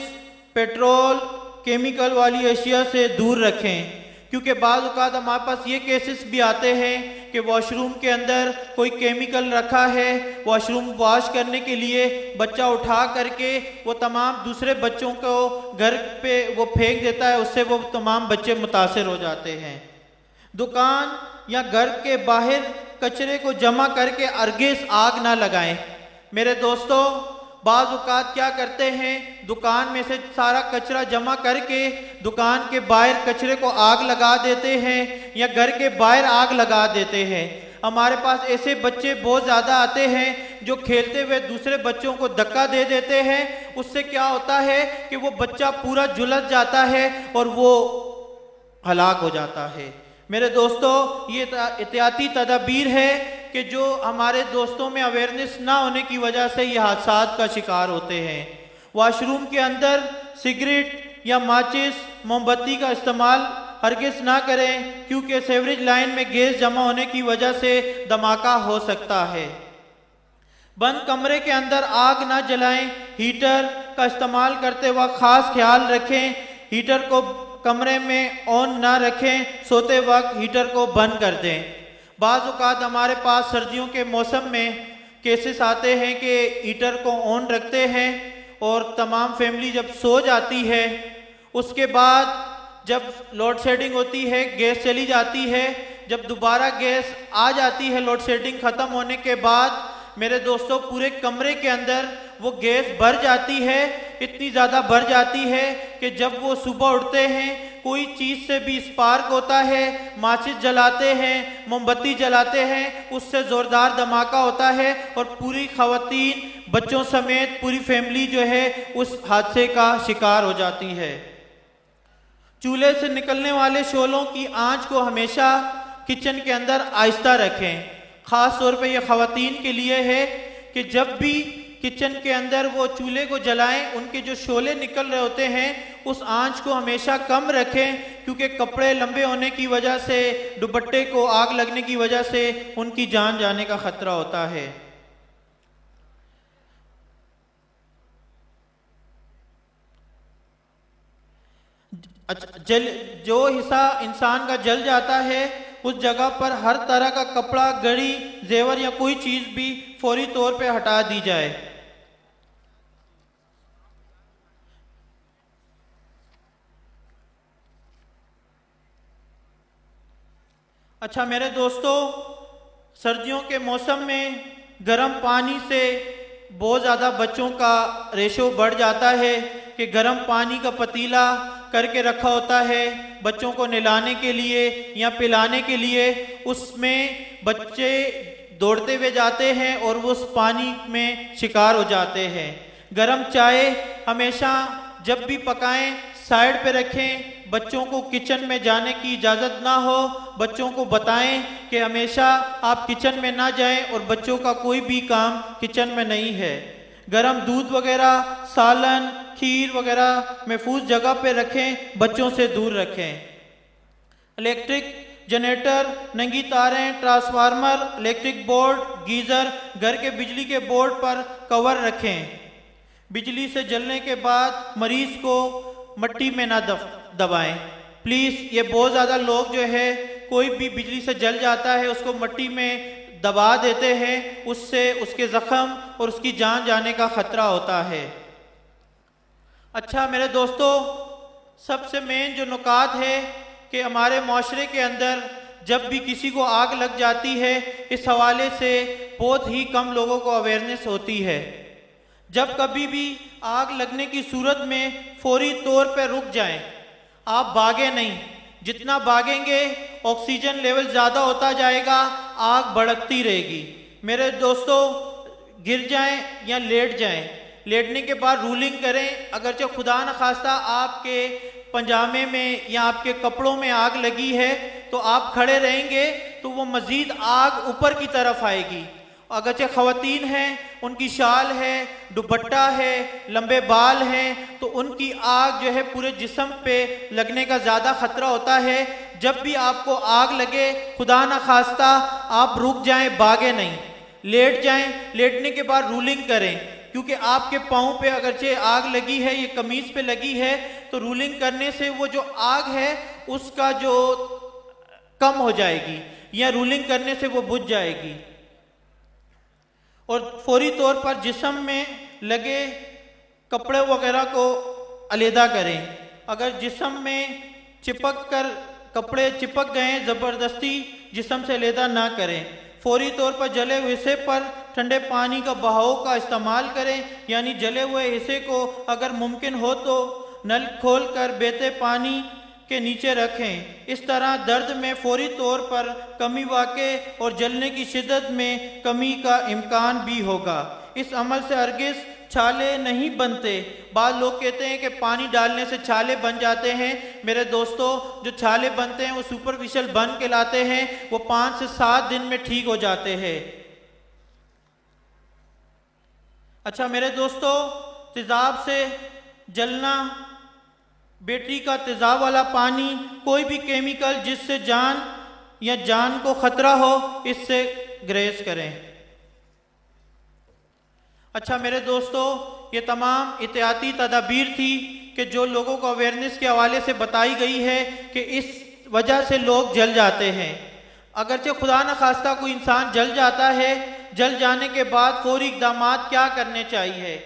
पेट्रोल, केमिकल वाली अशिया से दूर रखें, क्योंकि बाज़ औक़ात हमारे पास ये केसेस भी आते हैं कि वॉशरूम के अंदर कोई केमिकल रखा है, वॉशरूम वॉश करने के लिए बच्चा उठा करके वो तमाम दूसरे बच्चों को घर पे वो फेंक देता है, उससे वो तमाम बच्चे मुतासिर हो जाते हैं। दुकान या घर के बाहर कचरे को जमा करके हरगिज़ आग ना लगाएं। मेरे दोस्तों, बाज़ औक़ात क्या करते हैं, दुकान में से सारा कचरा जमा करके दुकान के बाहर कचरे को आग लगा देते हैं या घर के बाहर आग लगा देते हैं। हमारे पास ऐसे बच्चे बहुत ज़्यादा आते हैं जो खेलते हुए दूसरे बच्चों को धक्का दे देते हैं। उससे क्या होता है कि वो बच्चा पूरा झुलस जाता है और वो हलाक हो जाता है। मेरे दोस्तों, ये एहतियाती तदाबीर है कि जो हमारे दोस्तों में अवेयरनेस ना होने की वजह से ये हादसात का शिकार होते हैं। वॉशरूम के अंदर सिगरेट या माचिस, मोमबत्ती का इस्तेमाल हरगिज़ ना करें, क्योंकि सीवरेज लाइन में गैस जमा होने की वजह से धमाका हो सकता है। बंद कमरे के अंदर आग ना जलाएं। हीटर का इस्तेमाल करते वक्त ख़ास ख्याल रखें, हीटर को कमरे में ऑन ना रखें, सोते वक्त हीटर को बंद कर दें। बाज़ औक़ात हमारे पास सर्दियों के मौसम में केसेस आते हैं कि हीटर को ऑन रखते हैं और तमाम फैमिली जब सो जाती है, उसके बाद जब लोड शेडिंग होती है, गैस चली जाती है, जब दोबारा गैस आ जाती है लोड शेडिंग ख़त्म होने के बाद, मेरे दोस्तों, पूरे कमरे के अंदर वो गैस भर जाती है, इतनी ज़्यादा भर जाती है कि जब वो सुबह उठते हैं कोई चीज़ से भी स्पार्क होता है, माचिस जलाते हैं, मोमबत्ती जलाते हैं, उससे ज़ोरदार धमाका होता है और पूरी ख़वातीन बच्चों समेत पूरी फैमिली जो है उस हादसे का शिकार हो जाती है। चूल्हे से निकलने वाले शोलों की आंच को हमेशा किचन के अंदर आहिस्ता रखें। ख़ास तौर पे ये ख़वातीन के लिए है कि जब भी किचन के अंदर वो चूल्हे को जलाएं, उनके जो शोले निकल रहे होते हैं उस आंच को हमेशा कम रखें, क्योंकि कपड़े लंबे होने की वजह से, दुपट्टे को आग लगने की वजह से उनकी जान जाने का ख़तरा होता है। जो हिस्सा इंसान का जल जाता है उस जगह पर हर तरह का कपड़ा, घड़ी, जेवर या कोई चीज़ भी फौरी तौर पे हटा दी जाए। अच्छा मेरे दोस्तों, सर्दियों के मौसम में गर्म पानी से बहुत ज़्यादा बच्चों का रेशो बढ़ जाता है कि गर्म पानी का पतीला करके रखा होता है बच्चों को नहलाने के लिए या पिलाने के लिए, उसमें बच्चे दौड़ते हुए जाते हैं और वो उस पानी में शिकार हो जाते हैं। गर्म चाय हमेशा जब भी पकाएं साइड पे रखें, बच्चों को किचन में जाने की इजाज़त ना हो, बच्चों को बताएं कि हमेशा आप किचन में ना जाएं और बच्चों का कोई भी काम किचन में नहीं है। गरम दूध वगैरह, सालन, खीर वगैरह महफूज जगह पे रखें, बच्चों से दूर रखें। इलेक्ट्रिक जनरेटर, नंगी तारें, ट्रांसफार्मर, इलेक्ट्रिक बोर्ड, गीज़र, घर के बिजली के बोर्ड पर कवर रखें। बिजली से जलने के बाद मरीज को मट्टी में ना दबाएं प्लीज़। ये बहुत ज़्यादा लोग जो है कोई भी बिजली से जल जाता है उसको मट्टी में दबा देते हैं, उससे उसके ज़ख्म और उसकी जान जाने का ख़तरा होता है। अच्छा मेरे दोस्तों, सबसे मेन जो नुकात है कि हमारे माशरे के अंदर जब भी किसी को आग लग जाती है, इस हवाले से बहुत ही कम लोगों को अवेयरनेस होती है। जब कभी भी आग लगने की सूरत में फौरी तौर पर रुक जाएं, आप भागे नहीं। जितना भागेंगे ऑक्सीजन लेवल ज़्यादा होता जाएगा, आग भड़कती रहेगी। मेरे दोस्तों, गिर जाएं या लेट जाएं, लेटने के बाद रूलिंग करें। अगर जो खुदा न खास्ता आपके पंजामे में या आपके कपड़ों में आग लगी है तो आप खड़े रहेंगे तो वो मज़ीद आग ऊपर की तरफ आएगी अगरचे ख़वातीन हैं, उनकी शाल है, दुपट्टा है, लंबे बाल हैं, तो उनकी आग जो है पूरे जिस्म पे लगने का ज़्यादा ख़तरा होता है। जब भी आपको आग लगे, खुदा ना खास्ता आप रुक जाएं, भागे नहीं, लेट जाएं। लेटने के बाद रूलिंग करें, क्योंकि आपके पाँव पे अगरचे आग लगी है, ये कमीज़ पे लगी है, तो रूलिंग करने से वो जो आग है उसका जो कम हो जाएगी, या रूलिंग करने से वो बुझ जाएगी। और फौरी तौर पर जिस्म में लगे कपड़े वगैरह को अलहदा करें। अगर जिस्म में कपड़े चिपक गए, ज़बरदस्ती जिस्म से अलहदा ना करें। फौरी तौर पर जले हुए हिस्से पर ठंडे पानी का बहाव का इस्तेमाल करें, यानी जले हुए हिस्से को अगर मुमकिन हो तो नल खोलकर बहते पानी के नीचे रखें। इस तरह दर्द में फौरी तौर पर कमी वाक़े और जलने की शिद्दत में कमी का इम्कान भी होगा। इस अमल से हरगिज़ छाले नहीं बनते। बाद लोग कहते हैं कि पानी डालने से छाले बन जाते हैं। मेरे दोस्तों, जो छाले बनते हैं वो सुपरफिशियल बर्न कहलाते हैं, वो 5 से 7 दिन में ठीक हो जाते हैं। अच्छा मेरे दोस्तों, तेज़ाब से जलना, बैटरी का तेज़ाब वाला पानी, कोई भी केमिकल जिससे जान या जान को ख़तरा हो, इससे ग्रेस करें। अच्छा मेरे दोस्तों, ये तमाम एहतियाती तदाबीर थी कि जो लोगों को अवेयरनेस के हवाले से बताई गई है कि इस वजह से लोग जल जाते हैं। अगरचे खुदा न खास्ता कोई इंसान जल जाता है, जल जाने के बाद फौरी इक़दामात क्या करने चाहिए?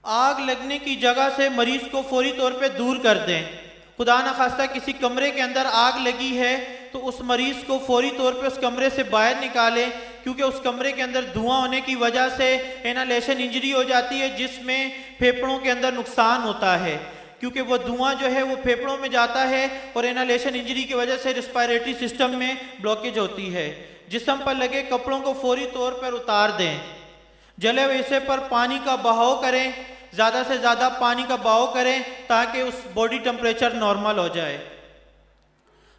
आग लगने की जगह से मरीज को फौरी तौर पे दूर कर दें। खुदा न खास्ता किसी कमरे के अंदर आग लगी है तो उस मरीज को फौरी तौर पे उस कमरे से बाहर निकालें, क्योंकि उस कमरे के अंदर धुआं होने की वजह से इनहेलेशन इंजरी हो जाती है, जिसमें फेफड़ों के अंदर नुकसान होता है, क्योंकि वो धुआं जो है वो फेफड़ों में जाता है और इनहेलेशन इंजरी की वजह से रिस्पायरेटरी सिस्टम में ब्लॉकेज होती है। जिस्म पर लगे कपड़ों को फौरी तौर पर उतार दें। जले हुए हिस्से पर पानी का बहाव करें, ज़्यादा से ज़्यादा पानी का बहाव करें ताकि उस बॉडी टेम्परेचर नॉर्मल हो जाए।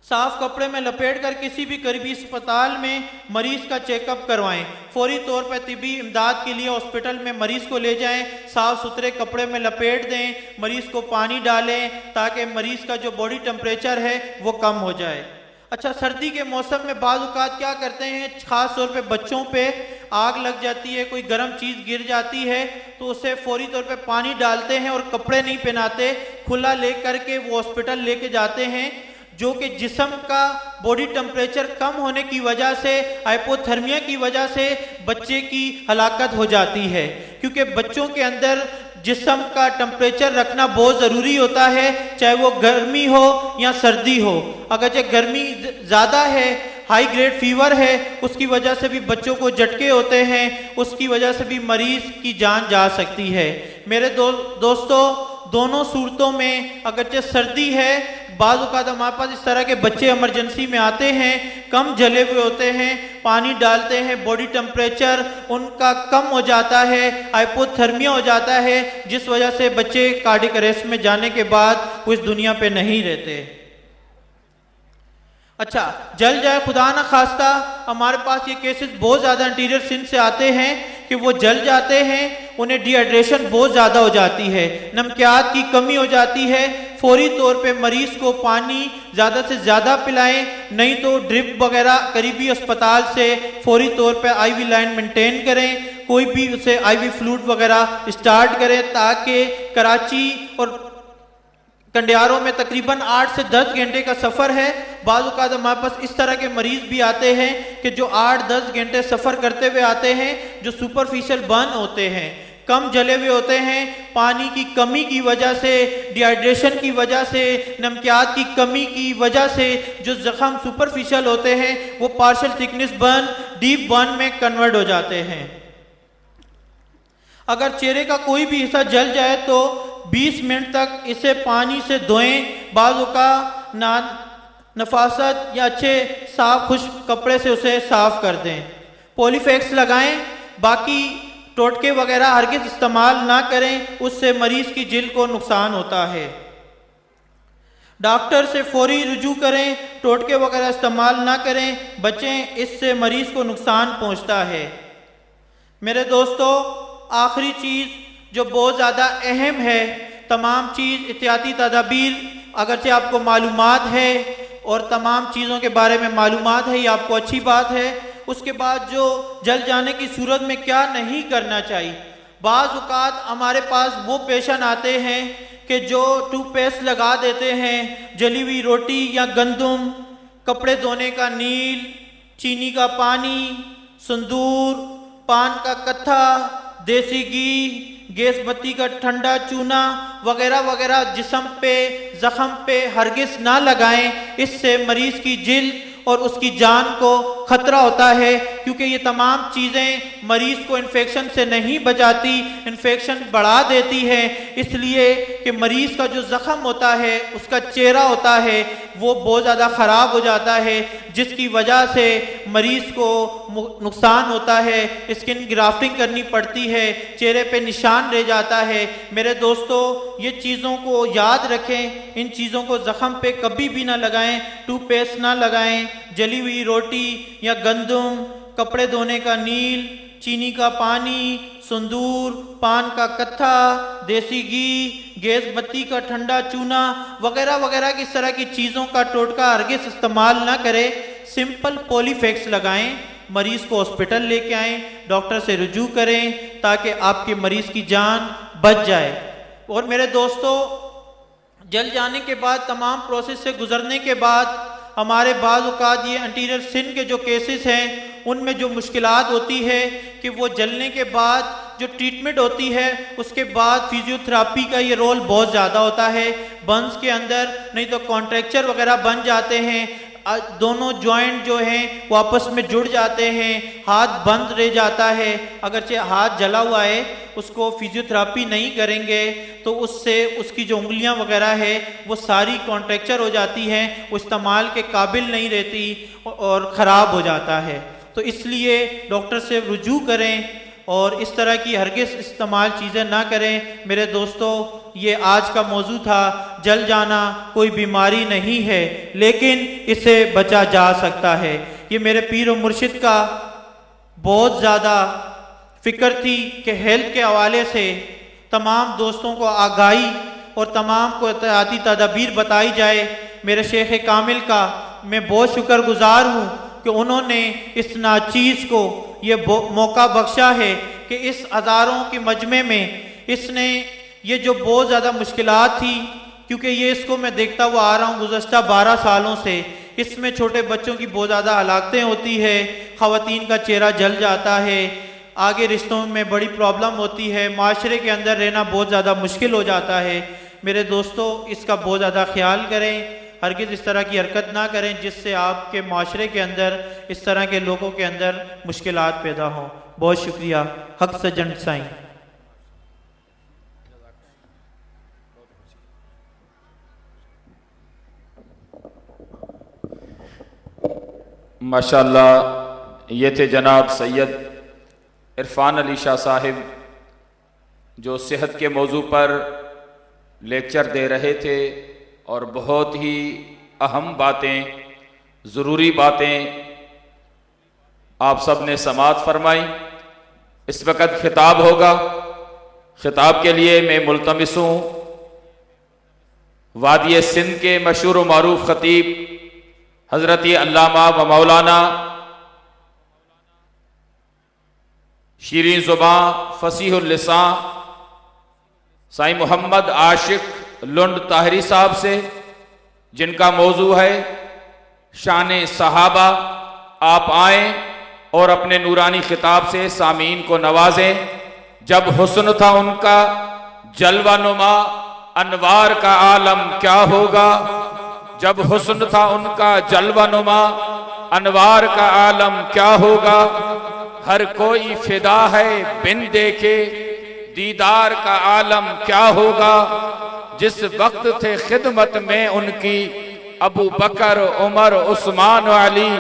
साफ कपड़े में लपेट कर किसी भी करीबी अस्पताल में मरीज का चेकअप करवाएं। फौरी तौर पर तिब्बी इमदाद के लिए हॉस्पिटल में मरीज को ले जाएं। साफ सुथरे कपड़े में लपेट दें, मरीज को पानी डालें ताकि मरीज का जो बॉडी टेम्परेचर है वो कम हो जाए। अच्छा, सर्दी के मौसम में बाज़ औक़ात क्या करते हैं, ख़ास तौर पे बच्चों पे आग लग जाती है, कोई गर्म चीज़ गिर जाती है तो उसे फौरी तौर पे पानी डालते हैं और कपड़े नहीं पहनाते, खुला ले करके वो हॉस्पिटल लेके जाते हैं, जो कि जिस्म का बॉडी टेम्परेचर कम होने की वजह से, हाइपोथर्मिया की वजह से बच्चे की हलाकत हो जाती है। क्योंकि बच्चों के अंदर जिस्म का टेम्परेचर रखना बहुत ज़रूरी होता है, चाहे वो गर्मी हो या सर्दी हो। अगर गर्मी ज़्यादा है, हाई ग्रेड फीवर है, उसकी वजह से भी बच्चों को झटके होते हैं, उसकी वजह से भी मरीज़ की जान जा सकती है। मेरे दोस्तों, दोनों सूरतों में अगरचे सर्दी है, बाज़ औक़ात हमारे पास इस तरह के बच्चे इमरजेंसी में आते हैं, कम जले हुए होते हैं, पानी डालते हैं, बॉडी टेम्परेचर उनका कम हो जाता है, हाइपोथर्मिया हो जाता है, जिस वजह से बच्चे कार्डियक अरेस्ट में जाने के बाद वो इस दुनिया पे नहीं रहते। अच्छा, जल जाए खुदा न खास्ता, हमारे पास ये केसेस बहुत ज़्यादा इंटीरियर सिंध से आते हैं कि वो जल जाते हैं, उन्हें डिहाइड्रेशन बहुत ज़्यादा हो जाती है, नमकियात की कमी हो जाती है। फौरी तौर पे मरीज़ को पानी ज़्यादा से ज़्यादा पिलाएं, नहीं तो ड्रिप वगैरह करीबी अस्पताल से फौरी तौर पे आईवी लाइन मेंटेन करें, कोई भी उसे आईवी फ्लूइड वगैरह स्टार्ट करें, ताकि कराची और कंडियारों में तकरीबन 8 से 10 घंटे का सफ़र है। बाज़ औक़ात हमारे पास इस तरह के मरीज़ भी आते हैं कि जो 8-10 घंटे सफ़र करते हुए आते हैं, जो सुपरफिशियल बर्न होते हैं, कम जले हुए होते हैं, पानी की कमी की वजह से, डिहाइड्रेशन की वजह से, नमकियात की कमी की वजह से जो ज़ख़म सुपरफिशियल होते हैं वो partial thickness burn, deep burn में कन्वर्ट हो जाते हैं। अगर चेहरे का कोई भी हिस्सा जल जाए तो 20 मिनट तक इसे पानी से धोएं, बाज़ों का नफासत या अच्छे साफ खुश्क कपड़े से उसे साफ कर दें। पॉलीफैक्स लगाएं, बाकी टोटके वगैरह हरगिज़ इस्तेमाल ना करें, उससे मरीज़ की जिल्द को नुकसान होता है। डॉक्टर से फौरी रुजू करें, टोटके वगैरह इस्तेमाल ना करें, बचें, इससे मरीज़ को नुकसान पहुंचता है। मेरे दोस्तों, आखिरी चीज़ जो बहुत ज़्यादा अहम है, तमाम चीज़ एहतियाती तदाबीर अगरचे आपको मालूमात है और तमाम चीज़ों के बारे में मालूमात है, ये आपको अच्छी बात है। उसके बाद जो जल जाने की सूरत में क्या नहीं करना चाहिए। बाज़ औक़ात हमारे पास वो पेशेंट आते हैं कि जो टूथपेस्ट लगा देते हैं, जली हुई रोटी या गंदम, कपड़े धोने का नील, चीनी का पानी, संदूर, पान का कत्था, देसी घी, गैस बत्ती का ठंडा चूना वगैरह वगैरह जिस्म पे, ज़ख्म पे हरगिज़ ना लगाएं। इससे मरीज़ की जिल्द और उसकी जान को खतरा होता है, क्योंकि ये तमाम चीज़ें मरीज़ को इन्फेक्शन से नहीं बचाती, इन्फेक्शन बढ़ा देती है। इसलिए कि मरीज़ का जो ज़ख्म होता है, उसका चेहरा होता है, वो बहुत ज़्यादा ख़राब हो जाता है, जिसकी वजह से मरीज़ को नुकसान होता है, स्किन ग्राफ्टिंग करनी पड़ती है, चेहरे पे निशान रह जाता है। मेरे दोस्तों, ये चीज़ों को याद रखें, इन चीज़ों को ज़ख्म पे कभी भी ना लगाएं, टूथपेस्ट ना लगाएं, जली हुई रोटी या गंदम, कपड़े धोने का नील, चीनी का पानी, संदूर, पान का कत्था, देसी घी, गैस बत्ती का ठंडा चूना वगैरह वगैरह की इस तरह की चीज़ों का टोटका हरगिज़ इस्तेमाल ना करें। सिंपल पॉलीफेक्स लगाएं, मरीज़ को हॉस्पिटल लेके आएं, डॉक्टर से रुजू करें ताकि आपके मरीज़ की जान बच जाए। और मेरे दोस्तों, जल जाने के बाद, तमाम प्रोसेस से गुजरने के बाद हमारे बाज़ औक़ात ये एंटीरियर स्किन के जो केसेस हैं, उनमें जो मुश्किलात होती है कि वो जलने के बाद जो ट्रीटमेंट होती है, उसके बाद फिजियोथेरापी का ये रोल बहुत ज़्यादा होता है। बंस के अंदर नहीं तो कॉन्ट्रैक्चर वगैरह बन जाते हैं, दोनों जॉइंट जो हैं वो आपस में जुड़ जाते हैं, हाथ बंद रह जाता है। अगरचे हाथ जला हुआ है, उसको फिजियोथेरापी नहीं करेंगे तो उससे उसकी जो उंगलियां वगैरह है वो सारी कॉन्ट्रैक्चर हो जाती हैं, वो इस्तेमाल के काबिल नहीं रहती और ख़राब हो जाता है। तो इसलिए डॉक्टर से रुजू करें और इस तरह की हरगिज़ इस्तेमाल चीज़ें ना करें। मेरे दोस्तों, ये आज का मौजू था। जल जाना कोई बीमारी नहीं है, लेकिन इसे बचा जा सकता है। ये मेरे पीर और मुर्शिद का बहुत ज़्यादा फ़िक्र थी कि हेल्थ के हवाले से तमाम दोस्तों को आगाही और तमाम को एहतियाती तदाबीर बताई जाए। मेरे शेख कामिल का मैं बहुत शुक्रगुजार हूँ कि उन्होंने इस नाचीज़ को ये मौका बख्शा है कि इस हज़ारों के मजमे में इसने ये जो बहुत ज़्यादा मुश्किलात थी, क्योंकि ये इसको मैं देखता हुआ आ रहा हूँ गुज़श्ता 12 सालों से, इसमें छोटे बच्चों की बहुत ज़्यादा हलाकतें होती है, ख़वातीन का चेहरा जल जाता है, आगे रिश्तों में बड़ी प्रॉब्लम होती है, माशरे के अंदर रहना बहुत ज़्यादा मुश्किल हो जाता है। मेरे दोस्तों, इसका बहुत ज़्यादा ख्याल करें, हरगिज़ इस तरह की हरकत ना करें जिससे आपके माशरे के अंदर इस तरह के लोगों के अंदर मुश्किलात पैदा हों। बहुत शुक्रिया। हक सजन साईं। माशाअल्लाह, ये थे जनाब सैयद इरफान अली शाह साहिब, जो सेहत के मौजू पर लेक्चर दे रहे थे और बहुत ही अहम बातें, ज़रूरी बातें आप सब ने समाअत फरमाई। इस वक़्त खिताब होगा। खिताब के लिए मैं मुल्तमिस हूँ वादी सिंध के मशहूर व मारूफ ख़तीब हज़रत अल्लामा व मौलाना शीरीन ज़ुबां फ़सीहुल लिसां साईं मोहम्मद आशिक लुंड ताहरी साहब से, जिनका मौजू है शान सहाबा। आप आएँ और अपने नूरानी खिताब से सामीन को नवाजें। जब हुस्न था उनका जलवा नुमा, अनवार का आलम क्या होगा। जब हुस्न था उनका जलवा नुमा, अनवार का आलम क्या होगा। हर कोई फिदा है बिन देखे, दीदार का आलम क्या होगा। जिस वक्त थे खिदमत में उनकी अबू बकर, उमर, उस्मान व अली,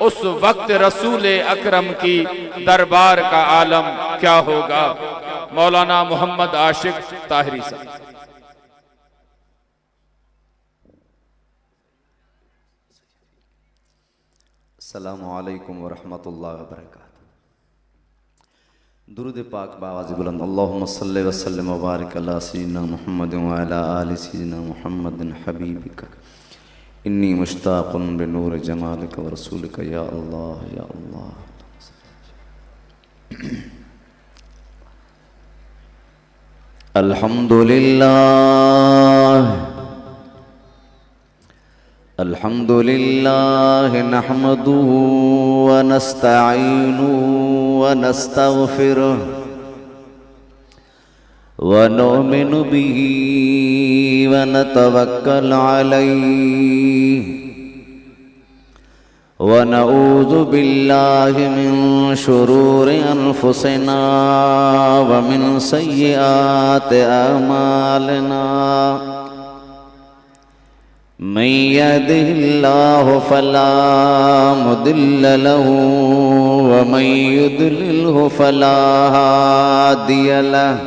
उस वक्त रसूल अकरम की दरबार का आलम क्या होगा। मौलाना मोहम्मद आशिक ताहरी साहब। अस्सलामुअलैकुम वरहमतुल्लाहि वबरकातुहू। दुरूद पाक बावाज़ बुलंद। अल्लाहुम्मा सल्लि व सल्लिम व बारिक अला सय्यिदिना मुहम्मद व अला आलि सय्यिदिना मुहम्मदिन हबीबिका इन्नी मुश्ताक़ुन बिनूर जमालिका व रसूलिका या अल्लाह या अल्लाह। अल्हम्दुलिल्लाह अल्हम्दुलिल्लाह नहमदुहु व नस्तईनुहु व नस्तगफिरुहु व नुमिनु बिही व नतवक्कलु अलैहि व नऊज़ु बिल्लाहि मिन शुरूरि अनफुसिना व मिन सय्यिआति अमालिना। मन यहदिहिल्लाहु फला मुदिल्ल लहु व मन युद्लिल्हु फला हादिय लहु।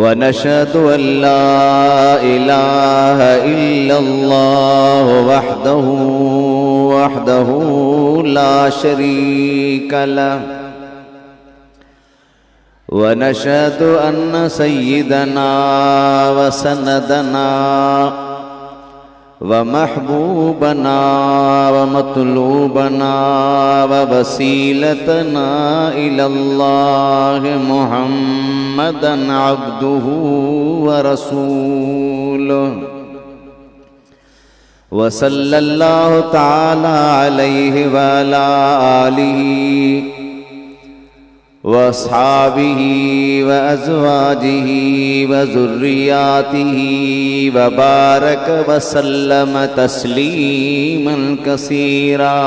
व नशहदु अल्ला इलाहा इल्लल्लाह वहदहु ला शरीक लहु। व नशहदु अन्न सय्यिदना व सनदना व महबूबना व मतलूबना व वसीलतना इलल्लाह मुहम्मदन अब्दुहु व रसूलुहु व सल्लल्लाहु तआला अलैहि व अला आलिहि व अस्हाबिही व अज़वाजिही व ज़ुर्रियातिही व बारक व सल्लम तस्लीमन कसीरा।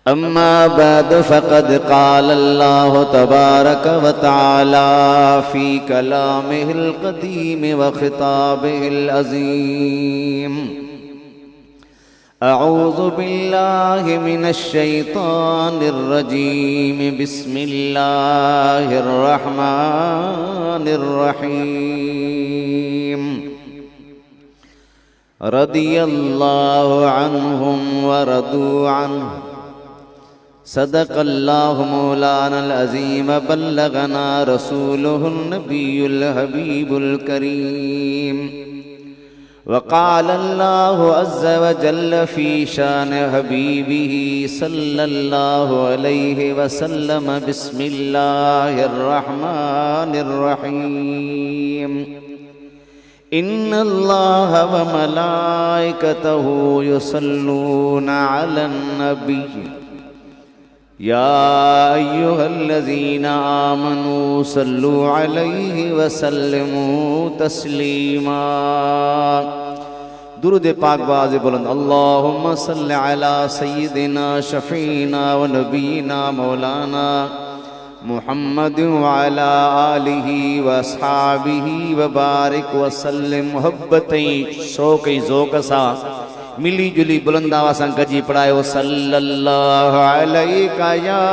अम्मा बाद फ़क़द क़ाल अल्लाहु तबारक व तआला फ़ी कलामिहिल क़दीम व ख़िताबिहिल अज़ीम। अऊज़ु बिल्लाहि मिनश शैतानिर रजीम। बिस्मिल्लाहिर रहमानिर रहीम। रदियल्लाहु अन्हुम व रदू अन्हु। सदक़ल्लाहु मौलानल अज़ीम। बल्लगना रसूलुहुन नबियुल हबीबुल करीम। वक़ाल अल्लाहु अज़्ज़ व जल्ल फ़ी शान हबीबिही सल्लल्लाहु अलैहि वसल्लम। बिस्मिल्लाहिर रहमानिर रहीम। इन्नल्लाह व मलाइकतहु युसल्लूना अलन नबी या अय्युहल्लज़ीना आमनू सल्लु अलैहि व सल्लिमू तस्लीमा। दुरूद पाक बाज़ बुलंद। अल्लाहुम्मा सल्लि अला सय्यिदिना शफ़ीना व नबीना मौलाना मुहम्मद व अला आलिहि व अस्हाबिहि व बारिक व सल्लिम। मोहब्बतई शौक़ ज़ौक़ सां मिली जुली बुलंद आवाज़ सां गजी पढ़ायो। सल्लल्लाहु अलैका या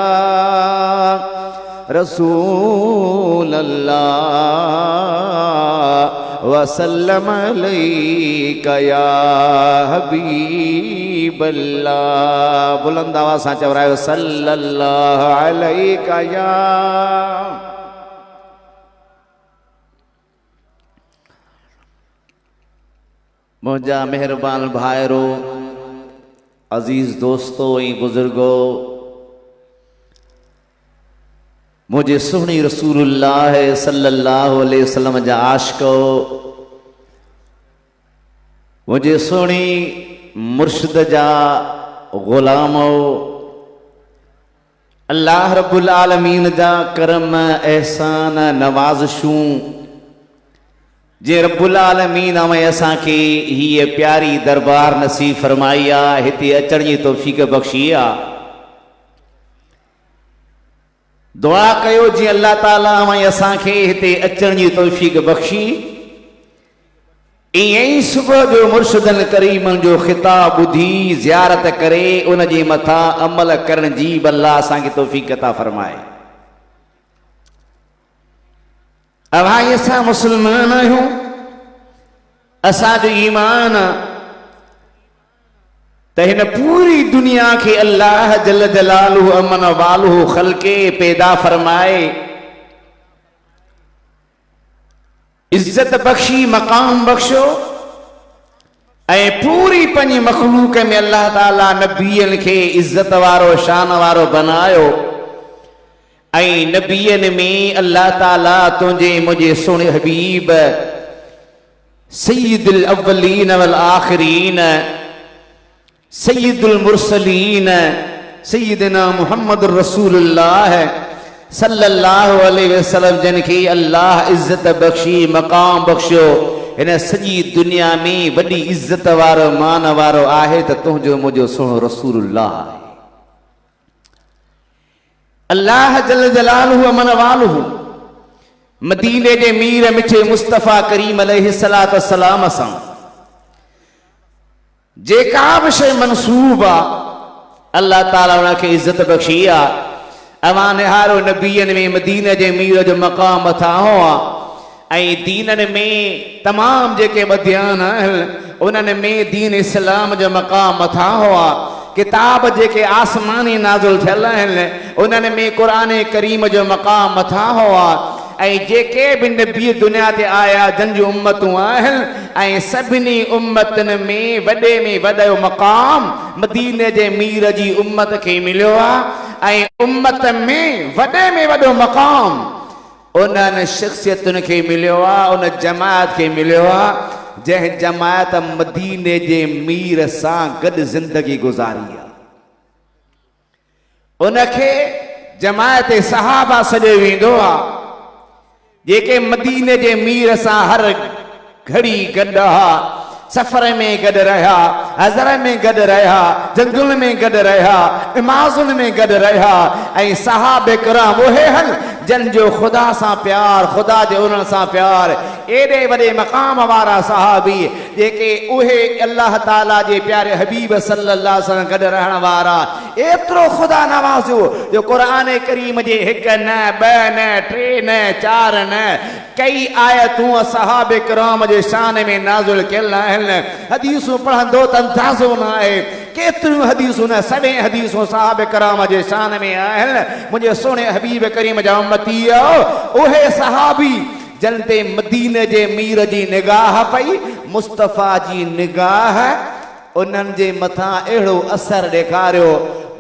रसूल अल्लाह व सल्लम अलैका या हबीब अल्लाह। बुलंद आवाज़ सां चवरायो सल्लल्लाहु अलैका या। मुझा मेहरबान भाइरो, अजीज़ दोस्तों ऐं बुजुर्गो, मुझे सुहिणी रसूलुल्लाह सल्लल्लाहु अलैहि वसल्लम जा आशिको, मुझे सुहिणी मुर्शिद जा ग़ुलामो, अल्लाह रब्बुल आलमीन जा करम एहसान नवाज़शूं जे रब्बुल आलमीन में असां खे हीअ प्यारी दरबार नसीब फरमाई आहे, हिते अचण जी तौफ़ीक़ बख़्शी आहे। दुआ कयो जीअं अल्लाह ताला में असां खे हिते अचण जी तौफ़ीक़ बख़्शी। ईअं ई सुबुह जो मुर्शिदनि करीमनि जो ख़िताब ॿुधी ज़ियारत करे उन जे मथां अमल करण जी बि अल्लाह असांखे तौफ़ीक़ अता फ़रमाए। भाई असां मुस्लमान आहियूं, असांजो ईमान त हिन पूरी दुनिया के अल्लाह जल जलालहु अमन वालहु खल्के पैदा फरमाए, इज्जत बख्शी, मकाम बख्शो, ऐं पूरी पंहिंजी मखलूक में अल्लाह ताला नबीअनि खे इज्जत वारो शान वारो बनायो। ऐं नबीअनि में अल्लाह ताला तुंहिंजे मुंहिंजे सुहिणे हबीब सय्यदुल अव्वलीन वल आखिरीन, सय्यदुल मुरसलीन, सय्यदना मुहम्मद रसूलुल्लाह सल्लल्लाहु अलैहि वसल्लम जिन खे अल्लाह इज्जत बख्शी, मकाम बख्शियो, इन सॼी दुनिया में वॾी इज्जत वारो मान वारो आहे त तुंहिंजो मुंहिंजो सुहिणो रसूलुल्लाह आहे। अल्लाह जल जलालहु अमन वालहु मदीने जे मीर मिठे मुस्तफ़ा करीम अलैहिस्सलातु वस्सलाम सां जेका बि शइ मनसूब आहे अल्लाह ताला उनखे इज्जत बख्शी आहे। अवां निहारो नबीअनि में मदीने जे मीर जो मक़ाम मथां आहे, ऐं दीननि में तमाम जेके बदियान आहिनि उन्हनि में दीन इस्लाम जो मक़ाम मथां हुआ। किताब जेके आसमानी नाज़िल थियल आहिनि उन्हनि में क़ुरान करीम जो मक़ाम मथां हुआ। ऐं जेके बि नबी दुनिया ते आया जन जूं उम्मतूं आहिनि, ऐं सभिनी उम्मतनि में वॾो मक़ाम मदीने जे मीर जी उम्मत खे मिलियो आहे। ऐं उम्मत में वॾो मक़ाम उन्हनि शख्सियतुनि खे मिलियो आहे, उन जमात खे मिलियो आहे जंहिं जमात मदीने जे मीर सां गॾु ज़िंदगी गुज़ारी आहे। उनखे जमात सहाबा सॾियो वेंदो आहे जेके मदीने जे मीर सां हर घड़ी गॾु हा, सफ़र में गॾु रहिया, हज़र में गॾु रहिया, जंगल में गॾु रहिया, इमाज़ुनि में गॾु रहिया। ऐं सहाबे किराम उहे हल जन जो ख़ुदा सां प्यार, ख़ुदा जे उन्हनि सां प्यार, एॾे वॾे मक़ाम वारा सहाबी जेके उहे अल्लाह ताला जे प्यारे हबीब सल्लल्लाहु अलैहि वसल्लम गॾु रहण वारा, एतिरो ख़ुदा नवाज़ियो जो क़ुरान करीम जे 1 न 2 न 3 न 4 न कई आयतूं सहाबे किराम जे शान में नाज़िल कयल आहिनि। हदीसूं पढ़ंदो त अंदाज़ो न आहे केतिरियूं हदीसूं न सभई हदीसूं सहाबे किराम जे शान में आहिनि। मुंहिंजे सुहिणे हबीब करीम जा उम्मती उहे सहाबी जन ते मदीने जे मीर जी निगाह पई, मुस्तफ़ा जी निगाह उन्हनि जे मथां अहिड़ो असर ॾेखारियो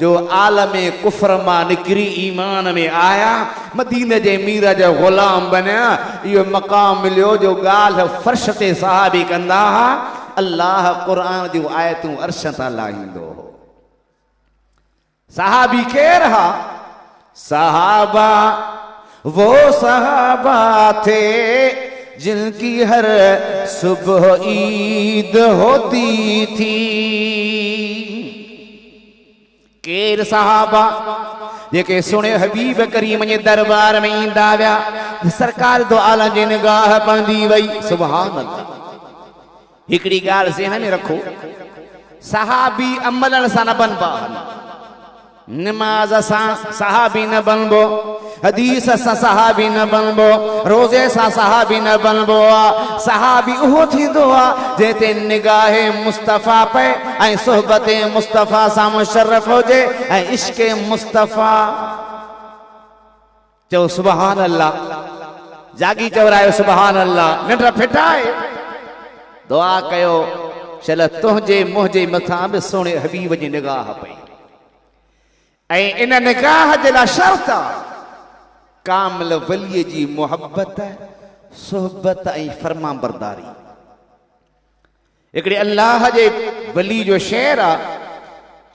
जो आलम कुफर मां निकिरी ईमान में आया, मदीने जे मीर जा ग़ुलाम बनिया। इहो मक़ाम मिलियो जो ॻाल्हि फर्श ते सहाबी कंदा हुआ, अल्लाह क़ुरान जूं आयतूं अर्श तां लाहींदो हो। सहाबी केर हा? सहाबा वो सहाबा थे जिनकी हर सुबह ईद होती थी। केर सहाबा जेके सुहिणे हबीब करीम जे दरबार में ईंदा विया, सरकार दो आलम जी निगाह पवंदी वई। सुभान अल्लाह। हिकिड़ी ॻाल्हि ज़हन में रखो, सहाबी अमलन सां न बनबा, नमाज सां सहाबी न बनबो, हदीस सां सहाबी न बनबो, रोज़े सां सहाबी न बनबो आहे। सहाबी उहो थींदो आहे जंहिं ते निगाहे मुस्तफ़ा पए ऐं सोहबत मुस्तफ़ा सां मुशर्रफ हुजे ऐं इश्क़ मुस्तफ़ा। चओ सुभान अल्लाह, जागी चवरायो सुभान अल्लाह, निंड फिटाए दुआ कयो चल तुंहिंजे मुंहिंजे मथां बि सुहिणे हबीब जी निगाह पई। ऐं इन निगाह जे लाइ शर्त आहे कामिल वलीअ जी मोहब्बत, सोहबत ऐं फर्मा बरदारी। हिकिड़े अल्लाह जे वली जो शेर आहे,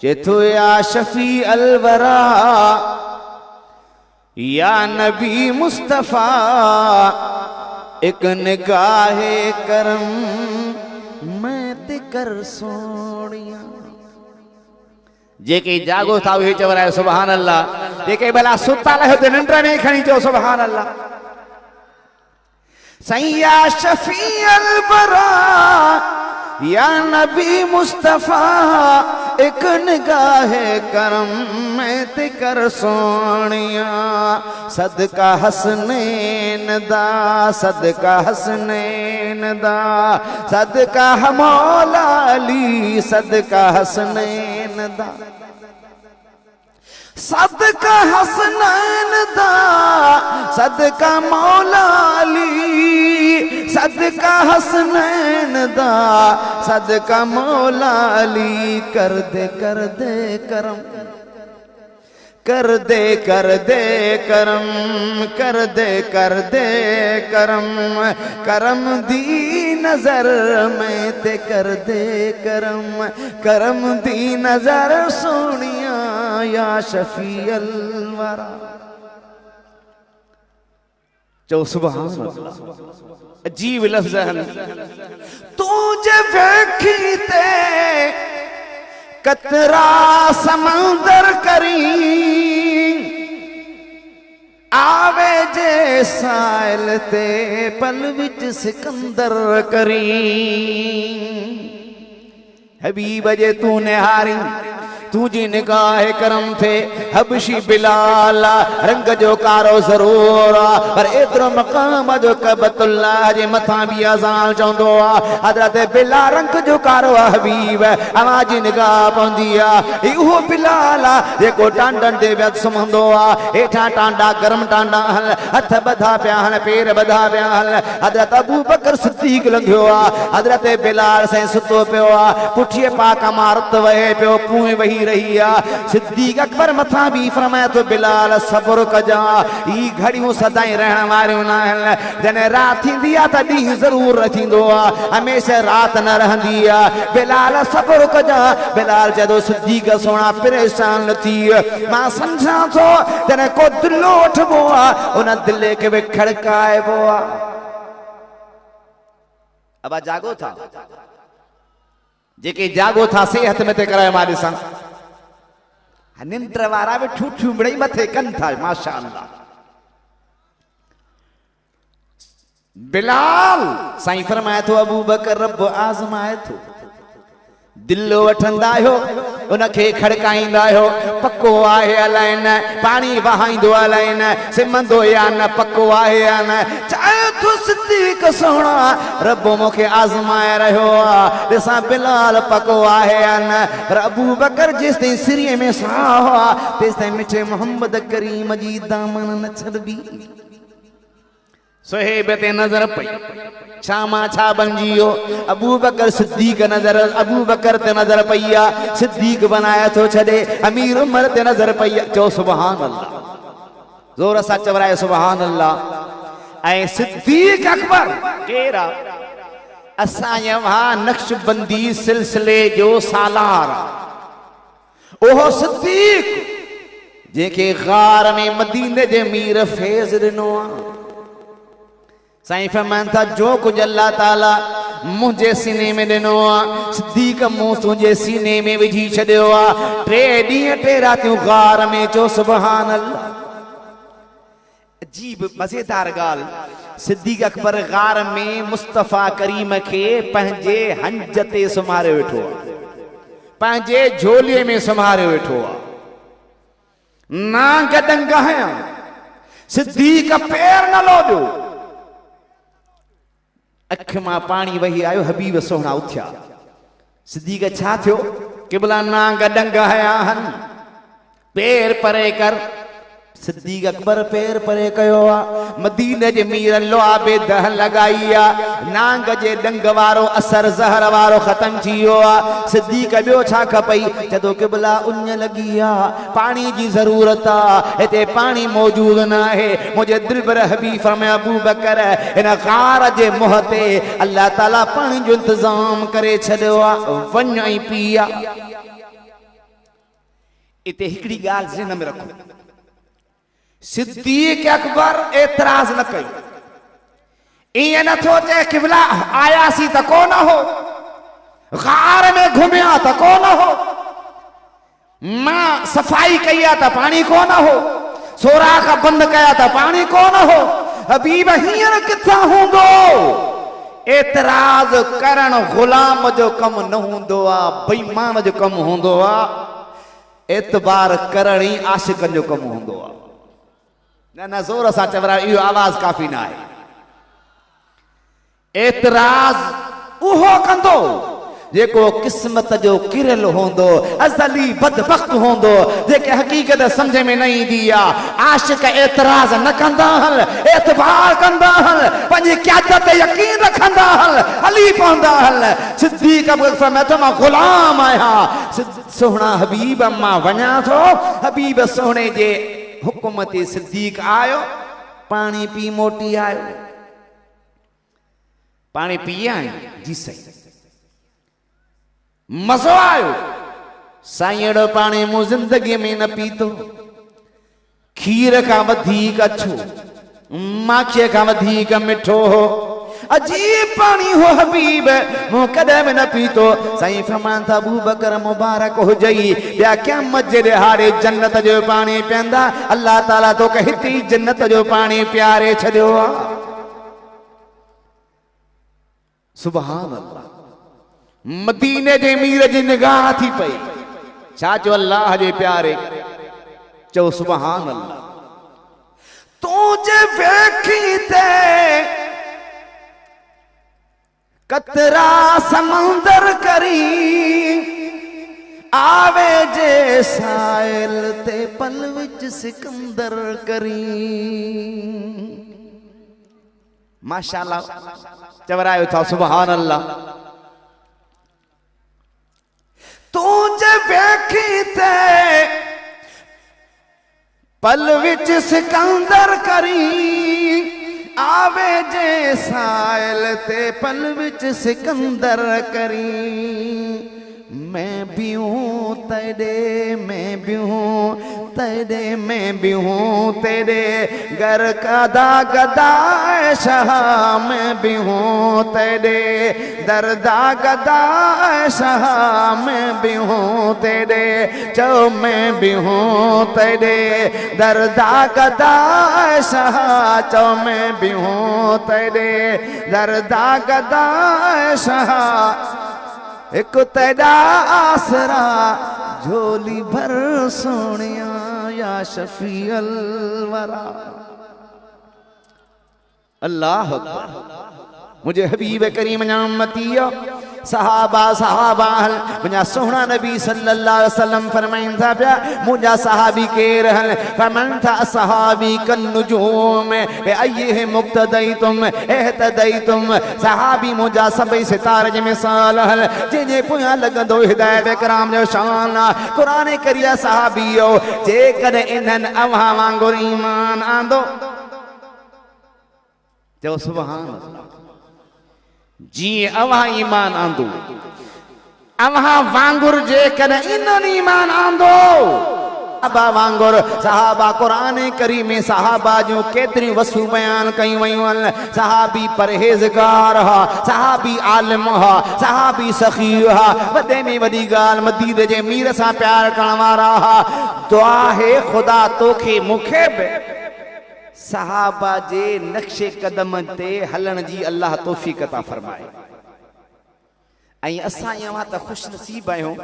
चेथो या शफ़ी अलवरा या नबी मुस्तफ़ा एक निगाहे करम मैं ते कर सोनिया। जेके जागो था उहे चवरायो सुभान अल्लाह, जेके भला सुता रहियो त निंड में खणी चओ सुभान अल्लाह। सैया शफी अलबरा या नबी मुस्तफ़ा एक निगाह करम में ते कर सोनिया सदका हसनैन दा सदका हसनैन दा सदका मौला अली सदका हसनैन दा सदका हसनैन दा सदका मौला अली सदका हसनैन दा सदका मौला अली कर दे करम कर दे करम कर दे करम करम दी नजर में ते कर दे करम दी नजर सोनिया या शफी अल वरा चो सुभान अल्लाह अजीब लफ्ज़ है तुझे वेखी ते कतरा समंदर करी आवे जे साइल ते पल विच सिकंदर करी हबीब जे तू निहारी तुझी निगाह करम थे हबशी बिलाल रंग जो कारो जरूर पर एतरो मकाम जो कबतुल्लाह जे मथा भी अजान चौंदो हजरत बिलाल रंग जो कारो हबीब आवाज निगाह पौंदी इहो बिलाल जेको टांडन दे व्यत सुमंदो हेठा टांडा गरम टांडा हल हथ बधा पिया हल पेर बधा पिया हल हजरत अबू बकर सिद्दीक लंघियो हजरत बिलाल से सुतो पियो पुठिए पाक मारत वहे पियो पूए वही रही सिद्दीक अकबर मथा भी फरमाए तो बिलाल सब्र कजा ई घड़ियों सदाई रहण वारियों न जने रात थींदी आ त डी जरूर थींदो हमेशा रात न रहंदी बिलाल सब्र कजा बिलाल जदो सिद्दीक सोना परेशान थी मां समझा तो जने को दिल उठबो उन दिल के वे खड़काएबो अब जागो था जेके जागो था सेहत में ते कराए मारे सा निंद्र वारा भी ठूठू बड़े मथे कन था माशाअल्लाह बिलाल साईं फरमाए तो अबू बकर रब आजमाए तो दिलो वठंदा हो उनखे खड़काईंदा हो पक्को आहे अलाए न पानी वहाईंदो अलाए न सिमंदो या न पक्को आहे या न चाहे तो सिद्दीक सोना रब मूंखे आज़माए रहियो ॾिसां बिलाल पक्को आहे या न पर अबू बकर जेसि ताईं सिरीअ में साह हुआ तेसि ताईं मिठे मोहम्मद करीम जी दामन न छॾबी सोहेब ते नजर पई छामा छा बंजियो अबू बकर सिद्दीक नजर अबू बकर ते नजर पईया सिद्दीक बनाया तो छदे अमीर उमर ते नजर पईया चो सुभान अल्लाह जोर सा चवराए सुभान अल्लाह ऐ सिद्दीक अकबर केरा असां वहां नक्शबंदी सिलसिले जो सालार ओहो सिद्दीक जेके गार में मदीने जे मीर फैज दिनो साईं फरमान था जो कुछ अल्लाह ताला मुझे सीने में दिनो सिद्दीक मुंह तुझे सीने में विझी छॾियो टे ॾींहं टे रातियूं गार में चो सुभान अल्लाह अजीब मज़ेदार ॻाल्हि सिद्दीक अकबर गार में मुस्तफ़ा करीम के पंहिंजे हंज ते सुम्हारे वेठो पंहिंजे झोलीअ में सुम्हारे वेठो ना गदंग हया सिद्दीक पैर न लोॾियो अख मां पानी वही आयो हबीब सोहना उथिया सिद्दीक छा थियो किबला नांग डंग हया हन पैर परे कर सिद्दीक अकबर पैर परे कयो मदीने जे मीर लोआबे दह लगाई नांग जे डंग वारो असर जहर वारो खत्म थी वियो सिद्दीक बियो छा खपई जदो किबला उन लगी पानी जी जरूरत इते पानी मौजूद न है मुझे दिलबर हबीब फरमाया अबू बकर इन गार जे मुंह ते अल्लाह ताला पानी जो इंतजाम करे छॾियो वन ऐं पिया इते हिकड़ी गाल ज़हन में रखो सिद्दीक अकबर एतराज न कई इं न थो चे किबला आयासी त कोन हो गार में घुमिया त कोन हो मां सफाई कई त पानी कोन हो सोराख बंद कया त पानी कोन हो हबीब हींअर किथां हूंदो एतराज करण गुलाम जो कम न हूंदो आहे, बेईमान जो कम हूंदो आहे। एतबार करण ही आशिकनि जो कम हूंदो आहे। न न ज़ोर सां चवरा, इहो आवाज़ काफ़ी न आहे। एतराज उहो कंदो जेको क़िस्मत जो किरल होंदो, अज़ली बदबख्त होंदो, जेके हकीकत समझ में न ईंदी आहे। आशिक एतराज न कंदा हल, एतबार कंदा हल, पंहिंजी क़यादत ते यकीन रखंदा हल, हली पवंदा हल। सिद्दीक़ फरमायो मां गुलाम आहियां, सोहणा हबीब मां वञा थो। हबीब सोहणे जे हुकुम ते सिद्दीक़ आयो, पानी पी मोटी आयो। पानी पी आयो? जी सही। मज़ो आयो? साईं अहिड़ो पाणी मूं ज़िंदगीअ में न पीतो। खीर खां वधीक अछो, माखीअ खां वधीक मिठो हो, अजीब पानी हो हबीब, मूं कॾहिं बि न पीतो। साईं फरमाइनि था अबू बकर मुबारक हुजई, ॿिया क़यामत जे ॾिहाड़े जन्नत जो पाणी पीअंदा, अल्लाह ताला तोखे हिते ई जन्नत जो पाणी पियारे छॾियो आहे। सुभान अल्लाह। मदीने जे मीर जी निगाह थी पई, छा चो अल्लाह जे प्यारे, चो सुभान अल्लाह। तुझे वेखी ते कतरा समंदर करी, आवे जे साइल ते पल विच सिकंदर करी। माशाअल्लाह चवरायो था सुभान अल्लाह। तुझे वेखी ते पल विच सिकंदर करी, आवे जे साइल ते पल विच सिकंदर करी। मैं भी हूँ तेरे, मैं भी हूँ तेरे, मैं भी हूँ तेरे घर का दागदा शाह। मैं भी हूँ तेरे दर्दा गदा शाह, मैं भी हूँ तेरे, चो मैं भी हूँ तेरे दर्दा गदा शाह, चो मैं भी हूँ तेरे दर्दा गदा शाह। एक तेरा आसरा झोली भर सोनिया, या शफी अल वरा। अल्लाह अकबर। मुझे हबीब करीम नामतिया सहाबा सहाबा मुझा सोहना नबी सल्लल्लाहु अलैहि वसल्लम फरमाइन था पिया, मुझा सहाबी के रहल फरमान था सहाबी कन नुजूम बे अय्यह मुक्तदैतुम एहतदैतुम। सहाबी मुझा सभई सितारे जे मिसाल हल, जे पुया लगंदो हिदायत कराम जो शान। कुरान करिया सहाबियो, जे कदे इन्हन अव्हा वांगुर ईमान आंदो, जो सुभान अल्लाह। जी अव्हा ईमान आंदो, अव्हा वांगुर जे कदे इन्हन ईमान आंदो, सहाबा वांगुर। सहाबा कुरान करीम में सहाबा जो केतरी वसू बयान कई वयूं आहिनि। सहाबी परहेज़गार हा, सहाबी आलिम हा, सहाबी सखी हा, वॾे में वॾी ॻाल्हि मदीने जे मीर सां प्यार करण वारा हा। दुआ है खुदा तोखे मूंखे बि सहाबा जे नक्शे कदम ते हलण जी अल्लाह तौफीक अता फरमाए। ऐं असां अवां त खुश नसीब आहियूं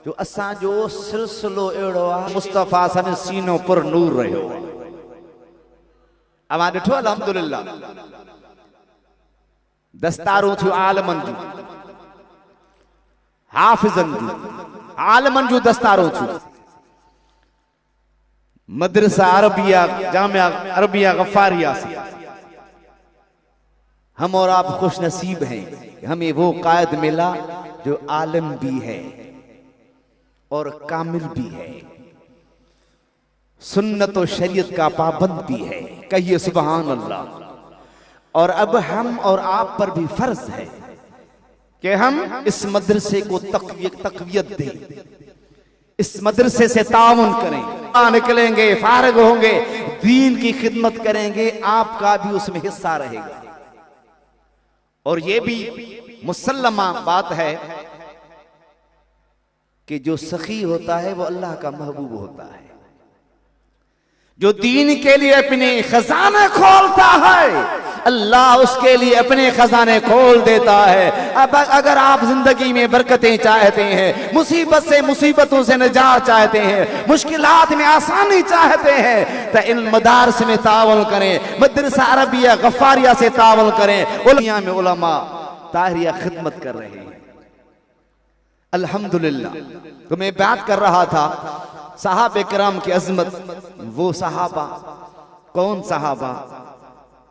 जो असां जो सिलसिलो अहिड़ो आहे, मुस्तफ़ा सन सीनो पुर नूर रहियो आहे। अवां ॾिठो अल्हम्दुलिल्लाह, दस्तारूं थियूं आलमनि जूं, हाफ़िज़नि जूं, आलमनि जूं दस्तारूं थियूं। मदरसा अरबिया जामिया अरबिया गफ्फारिया से हम और आप खुश नसीब हैं, हमें वो कायद मिला जो आलिम भी है और कामिल भी है, सुन्नत और शरीयत का पाबंद भी है। कहिए सुभान अल्लाह। और अब हम और आप पर भी फर्ज है कि हम इस मदरसे को तक़वियत दें, इस मदरसे से ताउन करें। निकलेंगे, फारिग होंगे, दीन की खिदमत करेंगे, आपका भी उसमें हिस्सा रहेगा। और ये भी मुसल्लमा बात है कि जो सखी होता है वो अल्लाह का महबूब होता है। जो दीन के लिए अपने खजाने खोलता है, अल्लाह उसके लिए अपने खजाने खोल देता है। अब अगर आप जिंदगी में बरकतें चाहते हैं, मुसीबत से मुसीबतों से निजात चाहते हैं, मुश्किलात में आसानी चाहते हैं, तो इन मदारस में तावल करें, मदरसा अरबिया गफ्फारिया से तावल करें। दुनिया में उलमा ताहिरिया खिदमत कर रहे हैं अल्हम्दुलिल्लाह। तो मैं बात कर रहा था सहाबे किराम की अजमत। वो सहाबा कौन सहाबा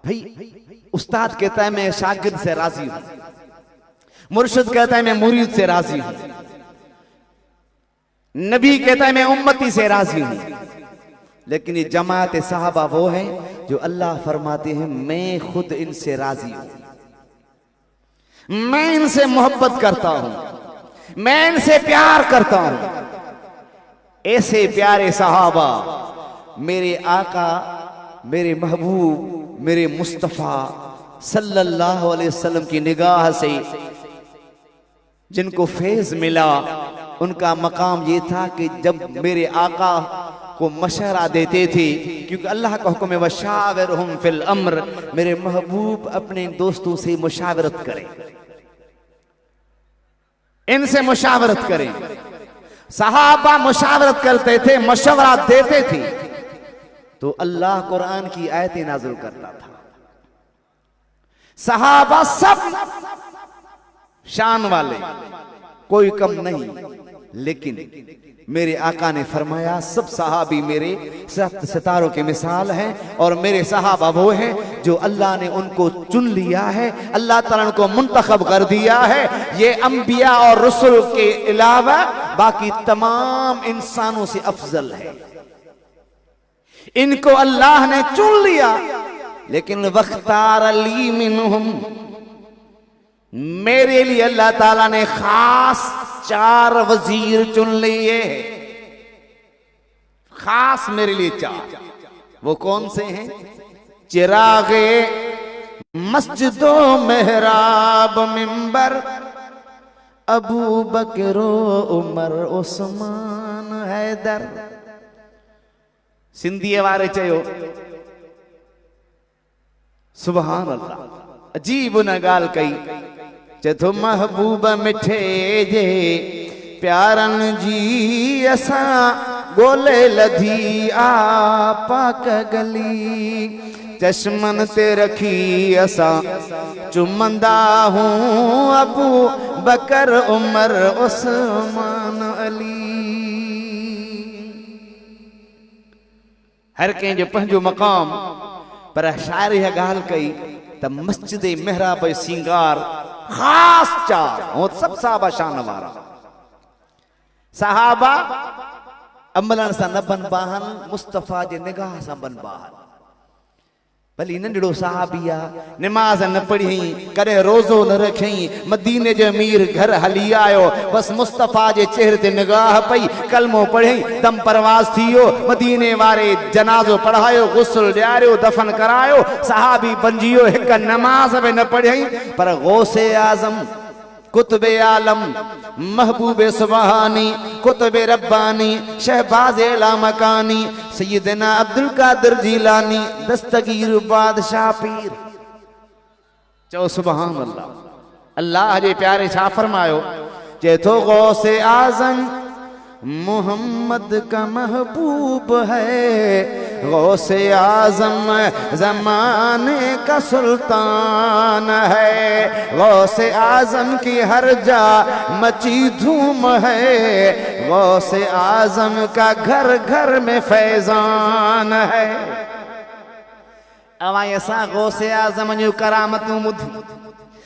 भाई? उस्ताद कहता है मैं शागिर्द से राजी हूं, मुर्शिद कहता है मैं मुरीद से राजी हूं, नबी कहता है मैं उम्मती से राजी हूं। लेकिन ये जमात सहाबा वो है जो अल्लाह फरमाते हैं मैं खुद इनसे राजी हूं, मैं इनसे मोहब्बत करता हूं, मैं इनसे प्यार करता हूं। ऐसे प्यारे सहाबा मेरे आका, मेरे महबूब, मेरे मुस्तफ़ा सल्लल्लाहु अलैहि वसल्लम की निगाह से जिनको फैज़ मिला, उनका मकाम ये था कि जब मेरे आका को मशवरा देते थे, क्योंकि अल्लाह का हुक्म है वशाविरहुम फिल अम्र, मेरे महबूब अपने दोस्तों से मुशावरत करें, इनसे मुशावरत करें। सहाबा मुशावरत करते थे, मशवरा देते थे, तो अल्लाह कुरान की आयतें नाज़िल करता था। सहाबा सब शान वाले, कोई कम नहीं, लेकिन मेरे आका ने फरमाया सब सहाबी मेरे सितारों की मिसाल हैं, और मेरे सहाबा वो हैं जो अल्लाह ने उनको चुन लिया है, अल्लाह ताला ने उनको मुंतखब कर दिया है। ये अंबिया और रसूल के अलावा बाकी तमाम इंसानों से अफजल है, इनको अल्लाह ने चुन लिया। लेकिन वख्तार अली मिनहुम, मेरे लिए अल्लाह ताला ने खास 4 वजीर चुन लिए, खास मेरे लिए 4। वो कौन से हैं? चिरागे मस्जिदो मेहराब मिंबर, अबू बकर उमर उस्मान हैदर। सिंधीअ वारे चयो सुभान अल्लाह, अजीब न गाल कई, चथो महबूब मिठे जे प्यारन जी असा गोले लधी आ पाक गली, चश्मन ते रखी असा चुमंदा हूं अबू बकर उमर उस्मान अली। हर कंहिं जो पंहिंजो मक़ाम, पर शाइर इहा ॻाल्हि कई त मस्जिद मेहराब सिंगार ख़ास 4 हो, सब सहाबा शान वारा। सहाबा अमलन सां न बनबाहन, मुस्तफ़ा जे निगाह सां बनबाहन। भली नंढड़ो सहाबी आहे, निमाज़ न पढ़ी, कॾहिं रोज़ो न रखी, मदीने जो अमीर घर हली आयो, बस मुस्तफ़ा जे चेहरे ते निगाह पई, कलमो पढ़ी, दम परवाज़ थी वियो, मदीने वारे जनाज़ो पढ़ायो, गुस्ल ॾियारियो, दफ़न करायो, सहाबी बणिजी वियो। हिक नमाज़ बि न पढ़ी, पर गौसे आज़म, कुतुबे आलम, महबूबे सुबहानी, कुतुबे रब्बानी, शहबाज एला मकानी, सैयदना अब्दुल कादिर जीलानी, दस्तगीर बादशाह पीर। चओ सुभान अल्लाह। अल्लाह जे प्यारे छा फरमायो? चए थो गौसे आज़म मोहम्मद का महबूब है, गौसे आज़म ज़माने का सुल्तान है, गौसे आज़म की हर जा मची धूम है, गौसे आज़म का घर घर में फैज़ान है। अवाई असां गौसे आज़म जो करामतूं ॿुधी,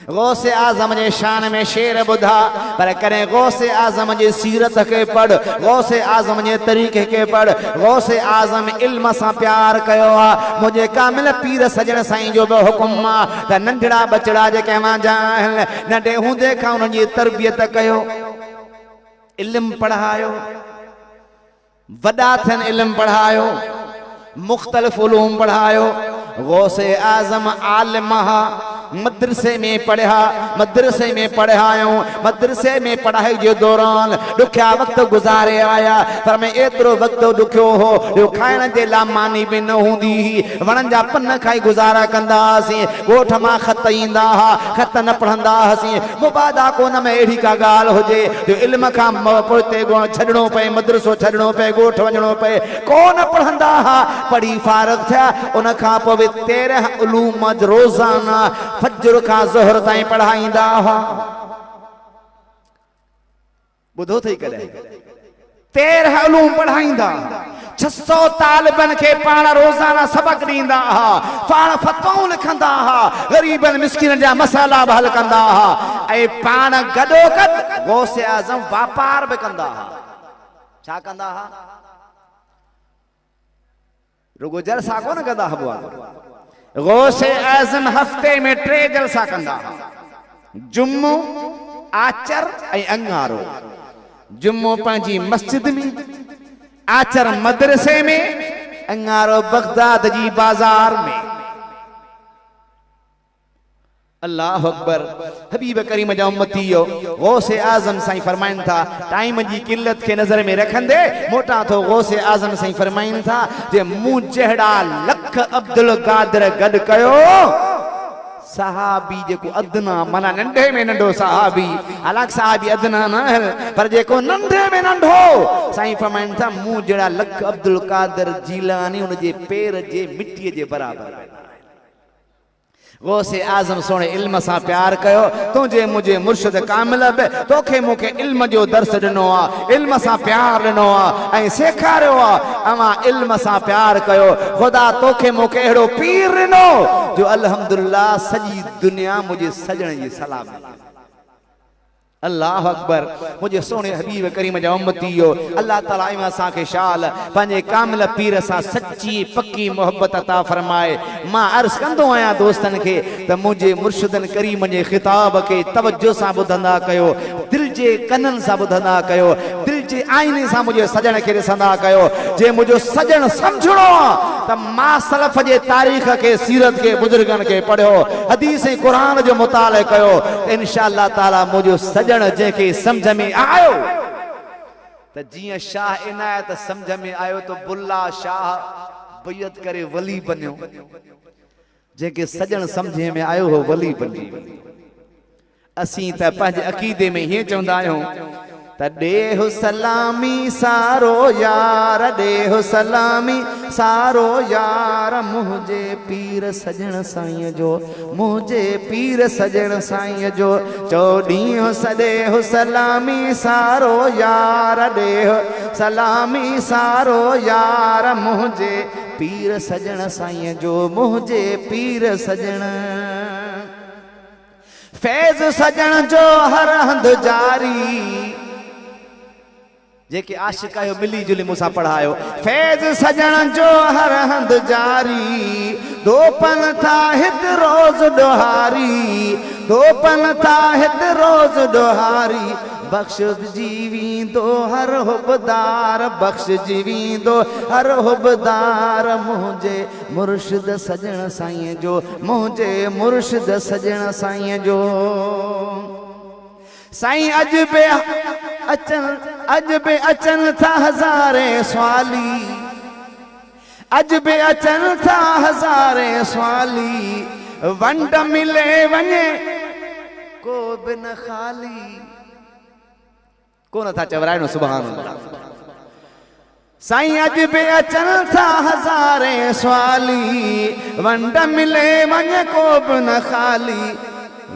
गौसे आज़म जे शान में शेर ॿुधा, पर करें गौसे आज़म जे सीरत के पढ़, गौसे आज़म जे तरीक़े के पढ़। गौसे आज़म इल्म सां प्यार कयो आहे। मुझे कामिल पीर सजण साईं जो बि हुकुम आहे त नंढड़ा बचड़ा जेके वांझा आहिनि, नंढे हूंदे खां उन्हनि जी तरबियत कयो, इल्म पढ़ायो, वॾा थियनि इल्म पढ़ायो, मुख़्तलिफ़ उलूम पढ़ायो। गौसे आज़म आलिम हा, मदरसे में पढ़िया आहियूं। मदरसे में पढ़ाई जे दौरान ॾुखिया वक्त गुज़ारे आया, पर में एतिरो वक्त ॾुखियो हो जो खाइण जे लाइ मानी बि न हूंदी हुई। वणनि जा पन खाई गुज़ारा कंदा हुआसीं। ॻोठ मां ख़त ईंदा हुआ, ख़त न पढ़ंदा हुआसीं। मुबादा कोन में अहिड़ी का ॻाल्हि हुजे जो इल्म खां पोइते छॾिणो पए, मदरसो छॾिणो पए, ॻोठ वञिणो पए, कोन पढ़ंदा हुआ। पढ़ी फारग थिया, उन खां पोइ 13 उलूम रोज़ाना फजर खां ज़ोहर ताईं पढ़ाईंदा हुआ। ॿुधो अथई कॾहिं? 13 उलूम पढ़ाईंदा। 600 तालिबनि खे पाण रोज़ाना सबक ॾींदा हुआ, पाण फतवाऊं लिखंदा हुआ, ग़रीबनि मिस्किननि जा मसाला बि हल कंदा हुआ, ऐं पाण गॾोगॾु गौसे आज़म वापार बि कंदा हुआ। छा कंदा हुआ? रुगो जलसा कोन कंदा हुआ। गौसे आज़म हफ़्ते में 3 जलसा कंदा हुआ, जुम्मो, आचर ऐं अंगारो। जुम्मो पंहिंजी मस्जिद में, आचर मदरसे में, अंगारो बगदाद जी बाजार में। अल्लाह अकबर। हबीब करीम जा उम्मतीयो, गौसे आज़म साईं फरमाइनि था, टाइम जी किल्लत खे नज़र में रखंदे मोटा थो गौसे आज़म साईं फरमाइनि था जे मूं जहिड़ा लख अब्दुल कादिर गॾु कयो, सहाबी जेको अदना माना नंढे में नंढो सहाबी, हालांकि सहाबी अदना न है, पर जेको नंढे में नंढो साईं फरमाइनि था मूं जहिड़ा लख अब्दुल कादिर जीलानी उन जे पेर जे मिट्टीअ जे बराबरि। गौसे आज़म सोने इल्म सां प्यार कयो। तुझे मुझे मुर्शिद कामिल बि तोखे मूंखे इल्म जो दर्स ॾिनो आहे, इल्म सां प्यार ॾिनो आहे ऐं सेखारियो आहे अवां इल्म सां प्यार कयो। ख़ुदा तोखे मूंखे अहिड़ो पीर ॾिनो जो अल्हम्दुलिल्लाह सॼी दुनिया मुंहिंजे सजण जी सलाह मिले। अल्लाह अकबर। मुझे सोने हबीब करीम जा उम्मतीयो, अल्लाह ताला इमा असांखे शाल पंहिंजे कामिल पीर सां सच्ची पक्की मोहब्बत अता फरमाए। मां अर्ज़ कंदो आहियां दोस्तनि खे त मुंहिंजे मुर्शिदनि करीम जे ख़िताब खे तवज्जो सां ॿुधंदा कयो, दिलि जे कननि सां ॿुधंदा कयो, दिलि जे आईने सां मुंहिंजे सजण खे ॾिसंदा कयो। जे मुंहिंजो सजण सम्झणो आहे त मां सलफ़ जे तारीख़ खे, सीरत खे, बुज़ुर्गनि खे पढ़ियो, हदीस ऐं क़ुरान जो मुतालो कयो, इंशा अल्लाह ताला मुंहिंजो सजण जंहिंखे सम्झ में आयो त जीअं शाह इनायत सम्झ में आयो तो बुल्ला शाह बैयत करे वली बनियो, जंहिंखे सजण सम्झ में आयो हो वली बनी। असीं त पंहिंजे अक़ीदे में हीअं चवंदा आहियूं त ॾेहु सलामी सारो यार, ॾेहु सलामी सारो यार, मुंहिंजे पीर सजण साईं जो, मुंहिंजे पीर सजण साईं जो। चोॾींहुं सॾेहु सलामी सारो यार, ॾेहु सलामी सारो यार, मुंहिंजे पीर सजण साईं जो, मुंहिंजे पीर सजण। फैज़ सजण जो हर हंधि जारी, जेके आशिक आहियो मिली जुली मूंसां पढ़ायो। फैज़ सजण जो हर हंधि जारी, दोपन था हित रोज़ ॾोहारी, दोपन था हित रोज़ ॾोहारी। बख्श जीवींदो हर हुबदार, बख्श जीवींदो हर हुबदार, मुंहिंजे मुर्शिद सजण साईं जो, मुंहिंजे मुर्शिद सजण साईं जो। साईं अज बे अचन था हज़ारे सवाली, अज बे अचन था हज़ारे सवाली, वंड मिले वञे को बि न ख़ाली। कोन था चवराइनो सुभान अल्लाह। साईं अज बे अचन था हज़ारे सवाली, वंड मिले वञे को बि न ख़ाली।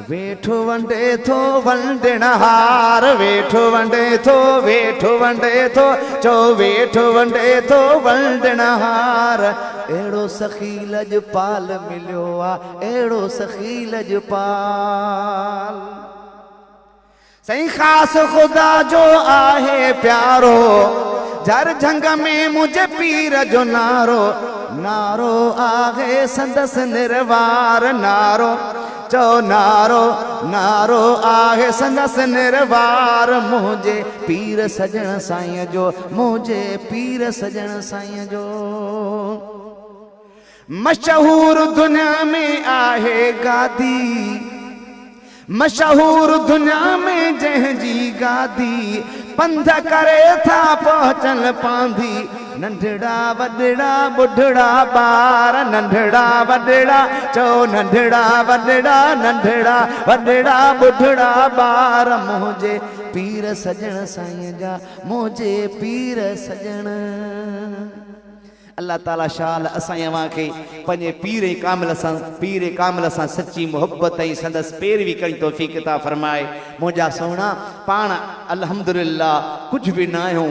वेठो वंडे थो वंडण हार, वेठो वंडे थो, वेठो वंडे थो, चो वेठो वंडे थो वंडण हार। अहिड़ो सखी लजपाल मिलियो आहे, अहिड़ो सखी लजपाल। साईं ख़ासि ख़ुदा जो आहे प्यारो, झर झंग में मुंहिंजे पीर जो नारो, नारो आहे संदसि निर्वार, नारो चो नारो, नारो आहे संदसि निर्वार, मुंहिंजे पीर सजण साईं जो, मुंहिंजे पीर सजण साईं जो। मशहूर दुनिया में आहे गादी, मशहूर दुनिया में जंहिंजी गादी, पंध करे था पहुचन पांधी। नंढड़ा वॾड़ा बुढ़ड़ा ॿार, नंढड़ा वॾड़ा चओ नंढड़ा वॾड़ा, नंढड़ा वॾड़ा बुढ़ड़ा ॿार, मुंहिंजे पीर सजण साईं जा, मुंहिंजे पीर सजण। अल्लाह ताला शाल असां अवां खे पंहिंजे पीर कामिल सां सची मोहब्बत ऐं संदसि पैरवी करी तौफ़ीक़ अता फरमाए। मुंहिंजा सोना पाण अल्हम्दुलिल्लाह कुझु बि न आहियूं,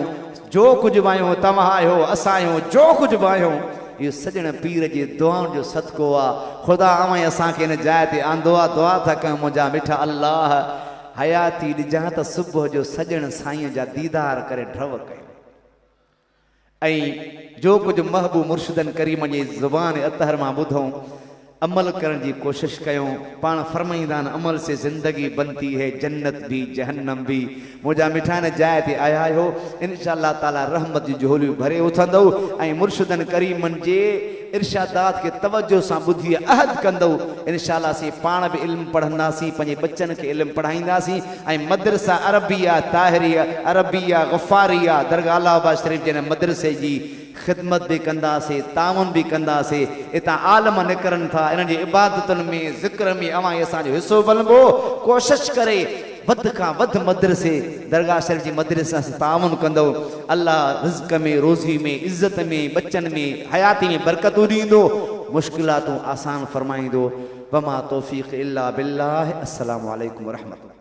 जो कुझु बि आहियूं तव्हां आहियो, असां आहियूं, जो कुझु बि आहियूं इहो सजण पीर जी दुआउनि जो सदको आहे। ख़ुदा अवां असांखे हिन जाइ ते आंदो आहे। दुआ था कयूं मुंहिंजा मिठा अल्लाह हयाती ॾिजां त सुबुह जो सजण साईं जा दीदार करे ड्रव कयूं ऐं जो कुछ महबूब मुर्शिदन करीम जी ज़ुबान अतहर मां ॿुधूं अमल करण की कोशिश कयूं। पाण फरमाईंदा आहिनि अमल से ज़िंदगी बनती है, जन्नत भी जहन्नम भी। मुंहिंजा मिठा हिन जाइ ते आया आहियो, इंशाअल्लाह ताला रहमत जी झोलियूं भरे उथंदव ऐं मुर्शिदन करीमन जे इर्शादात के तवज्जो सां ॿुधी अहद कंदव। इंशाअल्लाह असीं पाण बि इल्मु पढ़ंदासीं, पंहिंजे बच्चनि खे इल्मु पढ़ाईंदासीं ऐं मदरसा अरबिया ताहिरिया अरबिया गफ़ारिया दरगाह अलाहाबाद शरीफ़ जे मदरसे जी ख़िदमत भी कंदासीं, ताउन भी कंदासीं। इतां आलम निकिरनि था, इन्हनि जी इबादतुनि में ज़िक्र में अवां असांजो हिसो बनबो। कोशिश करे वध खां वध मदरसे दरगाह शरीफ़ जी मदरसा से ताउन कंदो। अल्लाह रिज़्क़ में, रोज़ी में, इज़्ज़त में, बच्चन में, हयाती में बरकतूं ॾींदो, मुश्किलातूं आसान फरमाईंदो। वमा तौफ़ीक़ इल्ला बिल्लाह। अस्सलामु अलैकुम व रहमतुल्लाह।